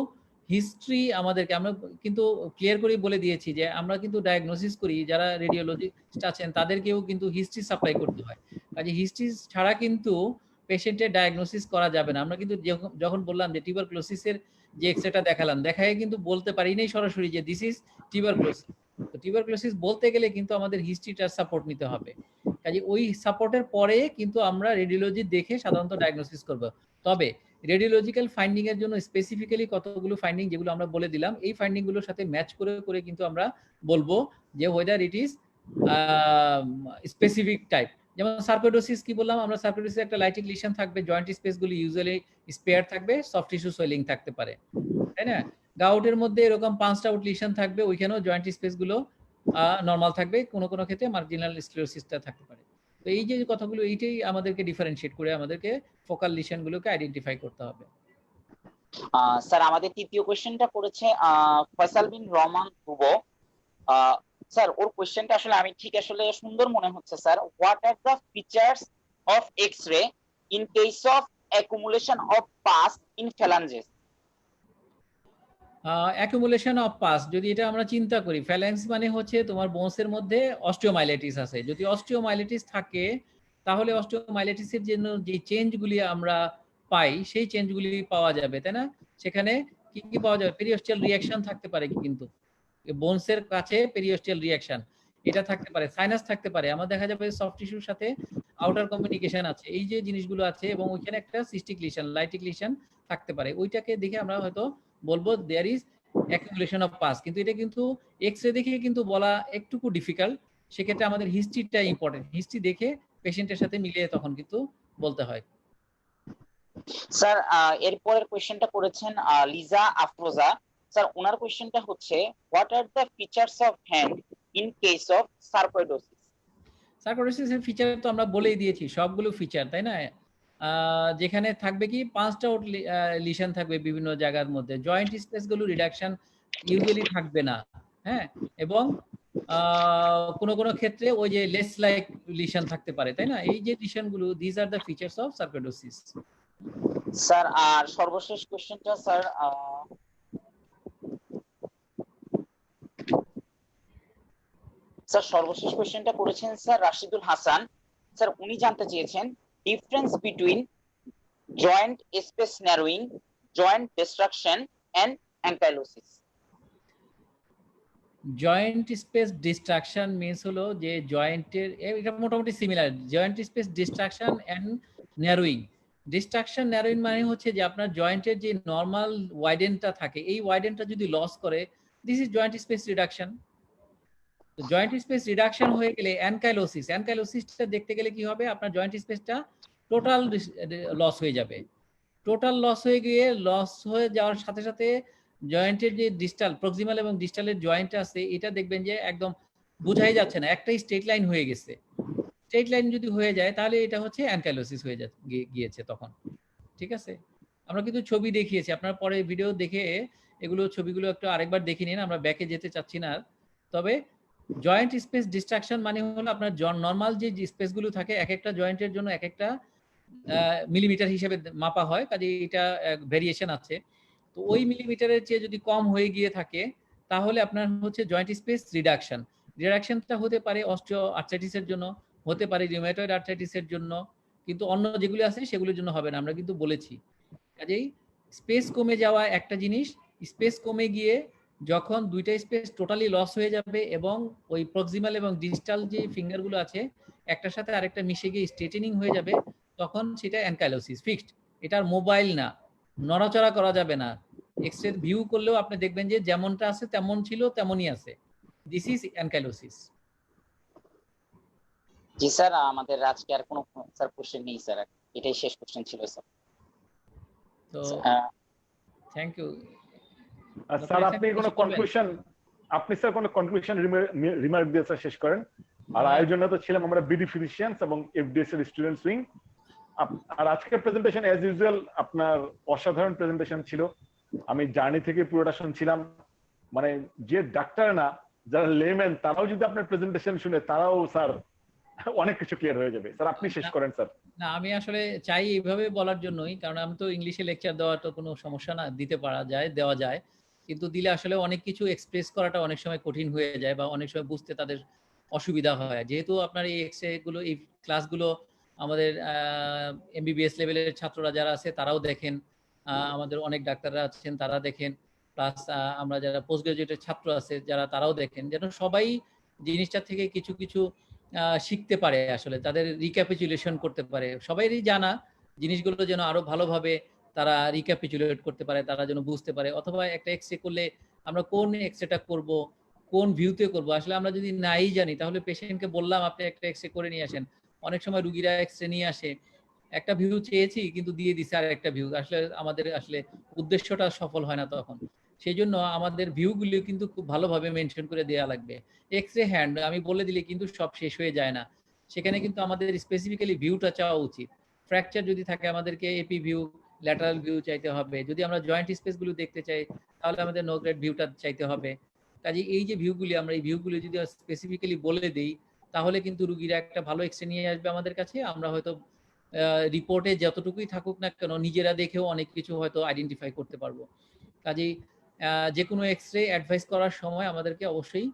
হিস্ট্রি আমাদেরকে, আমরা কিন্তু ক্লিয়ার করে বলে দিয়েছি যে আমরা কিন্তু ডায়াগনোসিস করি, যারা রেডিওলজিস্ট আছেন তাদেরকেও কিন্তু হিস্ট্রি সাপ্লাই করতে হয়। কাজে হিস্ট্রি ছাড়া কিন্তু পেশেন্টের ডায়াগনোসিস করা যাবে না। আমরা কিন্তু যখন বললাম যে টিউবারকুলোসিসের যে এক্সরেটা দেখালাম, দেখায় কিন্তু বলতে পারি নাই সরাসরি যে দিস ইজ টিউবারকুলোসিস। তো টিউবারকুলোসিস বলতে গেলে কিন্তু আমাদের হিস্ট্রিটার সাপোর্ট নিতে হবে। কাজে ওই সাপোর্টের পরে কিন্তু আমরা রেডিওলজি দেখে সাধারণত ডায়াগনোসিস করব। তবে রেডিওলজিক্যাল ফাইন্ডিং এর জন্য স্পেসিফিক্যালি কতগুলো ফাইন্ডিং যেগুলো আমরা বলে দিলাম, এই ফাইন্ডিং গুলোর সাথে ম্যাচ করে করে কিন্তু আমরা বলবো যে weather it is specific type. যেমন সার্কোইডোসিস কি বললাম আমরা, সার্কোইডোসিস একটা লাইটিক লিশন থাকবে, জয়েন্ট স্পেসগুলো ইউজুয়ালি স্পেয়ার থাকবে, সফট টিস্যু সোয়েলিং থাকতে পারে, তাই না? গাউটের মধ্যে এরকম পাঁচটা আউট লিশন থাকবে, ওইখানেও জয়েন্ট স্পেসগুলো নরমাল থাকবে, কোনো কোনো ক্ষেত্রে মার্জিনাল স্ক্লেরোসিসটা থাকতে পারে। তো এই যে কথাগুলো, এইটাই আমাদেরকে ডিফারেন্সিয়েট করে আমাদেরকে ফোকাল লিশনগুলোকে আইডেন্টিফাই করতে হবে। স্যার আমাদের তৃতীয় কোশ্চেনটা করেছে ফয়সাল বিন রহমান ধ্রুব। স্যার ওর কোশ্চেনটা আসলে আমি ঠিক আসলে সুন্দর মনে হচ্ছে sir. What are the features of X-ray in case of accumulation of pus in phalanges? Accumulation of pus, যদি এটা আমরা চিন্তা করি, ফ্যালেন্স মানে হচ্ছে তোমার বোনসের মধ্যে অস্টিওমাইলাইটিস আছে, যদি অস্টিওমাইলাইটিস থাকে তাহলে অস্টিওমাইলাইটিসের জন্য যে চেঞ্জগুলি আমরা পাই সেই চেঞ্জগুলি পাওয়া যাবে, তাই না? সেখানে কি কি পাওয়া যাবে? পেরিওস্টিয়াল রিঅ্যাকশন থাকতে পারে, কিন্তু বোনসের কাছে পেরিওস্টিয়াল রিঅ্যাকশন এটা থাকতে পারে, সাইনাস থাকতে পারে, আমার দেখা যাবে সফট টিস্যুর সাথে আউটার কমিউনিকেশন আছে, এই যে জিনিসগুলো আছে, এবং ওইখানে একটা সিস্টিক লিশন, লাইটিক লিশন থাকতে পারে। ওইটাকে দেখে আমরা হয়তো বলবো there is accumulation of pus, কিন্তু এটা কিন্তু এক্স-রে দেখে কিন্তু বলা একটুকু ডিফিকাল্ট। সেক্ষেত্রে আমাদের হিস্ট্রিটা ইম্পর্টেন্ট, হিস্ট্রি দেখে পেশেন্টের সাথে মিলিয়ে তখন কিন্তু বলতে হয়। স্যার এরপরের কোশ্চেনটা করেছেন লিজা আফরোজা। স্যার ওনার কোশ্চেনটা হচ্ছে what are the features of hand in case of sarcoidosis? সার্কোইডোসিসের ফিচার তো আমরা বলেই দিয়েছি, সবগুলো ফিচার, তাই না? যেখানে থাকবে কি পাঁচটা লিশন থাকবে বিভিন্ন জায়গার মধ্যে, জয়েন্ট স্পেসগুলো রিডাকশন ইউজুয়ালি থাকবে না, হ্যাঁ, এবং কোনো কোনো ক্ষেত্রে ওই যে লেস লাইক লিশন থাকতে পারে, তাই না? এই যে লিশনগুলো, this are the features of sarcoidosis. Sir আর সর্বশেষ কোশ্চেনটা স্যার সর্বশেষ কোশ্চেনটা করেছেন স্যার রাশিদুল হাসান। স্যার উনি জানতে চেয়েছেন difference between joint space narrowing, joint destruction and ankylosis. Joint space destruction means হলো যে জয়েন্টের, এটা মোটামুটি similar, joint space destruction and narrowing. Destruction narrowing মানে হচ্ছে যে আপনার জয়েন্টের যে নরমাল ওয়াইডেনটা থাকে, এই ওয়াইডেনটা যদি লস করে, this is joint space reduction. তো জয়েন্ট স্পেস রিডাকশন হয়ে গেলে অ্যানকাইলোসিস, অ্যানকাইলোসিসটা দেখতে গেলে কি হবে, আপনার জয়েন্ট স্পেসটা টোটাল লস হয়ে যাবে। টোটাল লস হয়ে গিয়ে, লস হয়ে যাওয়ার সাথে সাথে জয়েন্টের যে ডিস্টাল, প্রক্সিমাল এবং ডিস্টালের জয়েন্ট আছে, এটা দেখবেন যে একদম বোঝাই যাচ্ছে না, একটাই স্ট্রেট লাইন হয়ে গেছে। স্ট্রেট লাইন যদি হয়ে যায় তাহলে এটা হচ্ছে অ্যানকাইলোসিস হয়ে গিয়েছে তখন, ঠিক আছে? আমরা কিন্তু ছবি দেখিয়েছি, আপনারা পরে ভিডিও দেখে এগুলো ছবিগুলো একটু আরেকবার দেখে নিন, আমরা ব্যাকে যেতে চাচ্ছি না। তবে জয়েন্ট স্পেস ডিস্ট্রাকশন মানে হলো আপনার নরমাল যে স্পেসগুলো থাকে, এক একটা জয়েন্টের জন্য এক একটা মিলিমিটার হিসেবে মাপা হয়, কাজে এটা ভেরিয়েশন আছে। তো ওই মিলিমিটারের চেয়ে যদি কম হয়ে গিয়ে থাকে তাহলে আপনার হচ্ছে জয়েন্ট স্পেস রিডাকশন। রিডাকশনটা হতে পারে অস্টিও আর্থ্রাইটিসের জন্য, হতে পারে রিউমেটয়েড আর্থ্রাইটিসের জন্য, কিন্তু অন্য যেগুলো আছে সেগুলোর জন্য হবে না, আমরা কিন্তু বলেছি। কাজেই স্পেস কমে যাওয়া একটা জিনিস, স্পেস কমে গিয়ে যখন দুইটা স্পেস টোটালি লস হয়ে যাবে এবং ওই প্রক্সিমাল এবং ডিস্টাল যে ফিঙ্গারগুলো আছে একটার সাথে আরেকটা মিশে গিয়ে স্ট্রেটেনিং হয়ে যাবে, তখন সেটা অ্যানকাইলোসিস, ফিক্সড। এটার মোবাইল না, নড়াচড়া করা যাবে না। এক্স-রে ভিউ করলেও আপনি দেখবেন যে যেমনটা আছে তেমন ছিল তেমনই আছে। This is ankylosis. জি স্যার, আমাদের আজকে আর কোনো স্যার কোশ্চেন নেই স্যার, এটাই শেষ কোশ্চেন ছিল স্যার। তো থ্যাংক ইউ স্যার। আপনি কোনো কনক্লুশন, আপনি স্যার কোনো কনক্লুশন রিমার্ক দিয়ে স্যার শেষ করেন। আর আয়োজনে তো ছিলাম আমরা বিডি ফিজিশিয়ানস এবং এফডিএস এর স্টুডেন্টস উইং। আর আজকের প্রেজেন্টেশন অ্যাজ ইউজুয়াল আপনার অসাধারণ প্রেজেন্টেশন ছিল। আমি জার্নি থেকে পুরোটা শুনছিলাম, মানে যে ডাক্তার না, যারা লেম্যান, তারাও যদি আপনার প্রেজেন্টেশন শুনে তারাও স্যার অনেক কিছু ক্লিয়ার হয়ে যাবে। স্যার আপনি শেষ করেন স্যার। না, আমি আসলে চাই এইভাবে বলার জন্যই, কারণ আমি তো ইংলিশে লেকচার দেওয়া তো কোনো সমস্যা না, দিতে পারা যায়, দেওয়া যায়, কিন্তু দিলে আসলে অনেক কিছু এক্সপ্রেস করাটা অনেক সময় কঠিন হয়ে যায় বা অনেক সময় বুঝতে তাদের অসুবিধা হয়। যেহেতু আপনার এই এক্সরে গুলো, এই ক্লাসগুলো আমাদের এমবিবিএস লেভেলের ছাত্ররা যারা আছে তারাও দেখেন, আমাদের অনেক ডাক্তাররা আছেন তারা দেখেন, প্লাস আমরা যারা পোস্ট গ্রাজুয়েটের ছাত্র আছে যারা, তারাও দেখেন, যেন সবাই জিনিসটা থেকে কিছু কিছু শিখতে পারে, আসলে তাদের রিক্যাপিচুলেশন করতে পারে, সবাইরই জানা জিনিসগুলো যেন আরো ভালোভাবে তারা রিক্যাপিচুলেট করতে পারে, তারা যেন বুঝতে পারে। অথবা একটা এক্সরে করলে আমরা কোন এক্সরেটা করব, কোন ভিউতে করব। আসলে আমরা যদি নাই জানি তাহলে পেশেন্টকে বললাম আপনি একটা এক্সরে করে নিয়ে আসেন, অনেক সময় রুগীরা এক্সরে নিয়ে আসে, একটা ভিউ চেয়েছি কিন্তু দিয়ে দিছে আর একটা ভিউ, আসলে আমাদের আসলে উদ্দেশ্যটা সফল হয় না তখন। সেই জন্য আমাদের ভিউগুলি কিন্তু খুব ভালোভাবে মেনশন করে দেওয়া লাগবে। এক্সরে হ্যান্ড আমি বলে দিলে কিন্তু সব শেষ হয়ে যায় না, সেখানে কিন্তু আমাদের স্পেসিফিক্যালি ভিউটা চাওয়া উচিত। ফ্র্যাকচার যদি থাকে আমাদেরকে এপি ভিউ, ল্যাটারাল ভিউ চাইতে হবে। যদি আমরা জয়েন্ট স্পেসগুলো দেখতে চাই তাহলে আমাদের নো গ্রেড ভিউটা চাইতে হবে। কাজে এই যে ভিউগুলি, আমরা এই ভিউগুলি যদি স্পেসিফিক্যালি বলে দিই তাহলে কিন্তু রুগীরা একটা ভালো এক্সরে নিয়ে আসবে আমাদের কাছে। আমরা হয়তো রিপোর্টে যতটুকুই থাকুক না কেন নিজেরা দেখেও অনেক কিছু হয়তো আইডেন্টিফাই করতে পারবো। কাজেই যে কোনো এক্সরে অ্যাডভাইস করার সময় আমাদেরকে অবশ্যই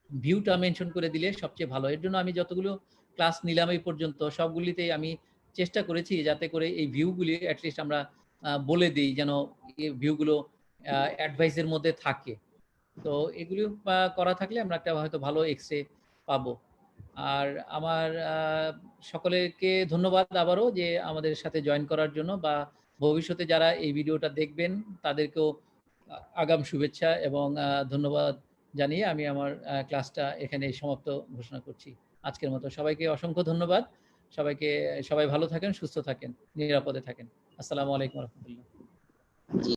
ভিউটা মেনশন করে দিলে সবচেয়ে ভালো। এর জন্য আমি যতগুলো ক্লাস নিলাম এই পর্যন্ত সবগুলিতেই আমি চেষ্টা করেছি যাতে করে এই ভিউগুলি অ্যাটলিস্ট আমরা বলে দিই, যেন এই ভিউগুলো অ্যাডভাইসের মধ্যে থাকে। তো এগুলি করা থাকলে আমরা একটা হয়তো ভালো এক্সরে পাবো। আর আমার সকলকে ধন্যবাদ আবারও যে আমাদের সাথে জয়েন করার জন্য, বা ভবিষ্যতে যারা এই ভিডিওটা দেখবেন তাদেরকেও আগাম শুভেচ্ছা এবং ধন্যবাদ জানিয়ে আমি আমার ক্লাসটা এখানে সমাপ্ত ঘোষণা করছি। আজকের মতো সবাইকে অসংখ্য ধন্যবাদ। সবাই ভালো থাকেন, সুস্থ থাকেন, নিরাপদে থাকেন। আসসালামু আলাইকুম রহমতুল্লাহ।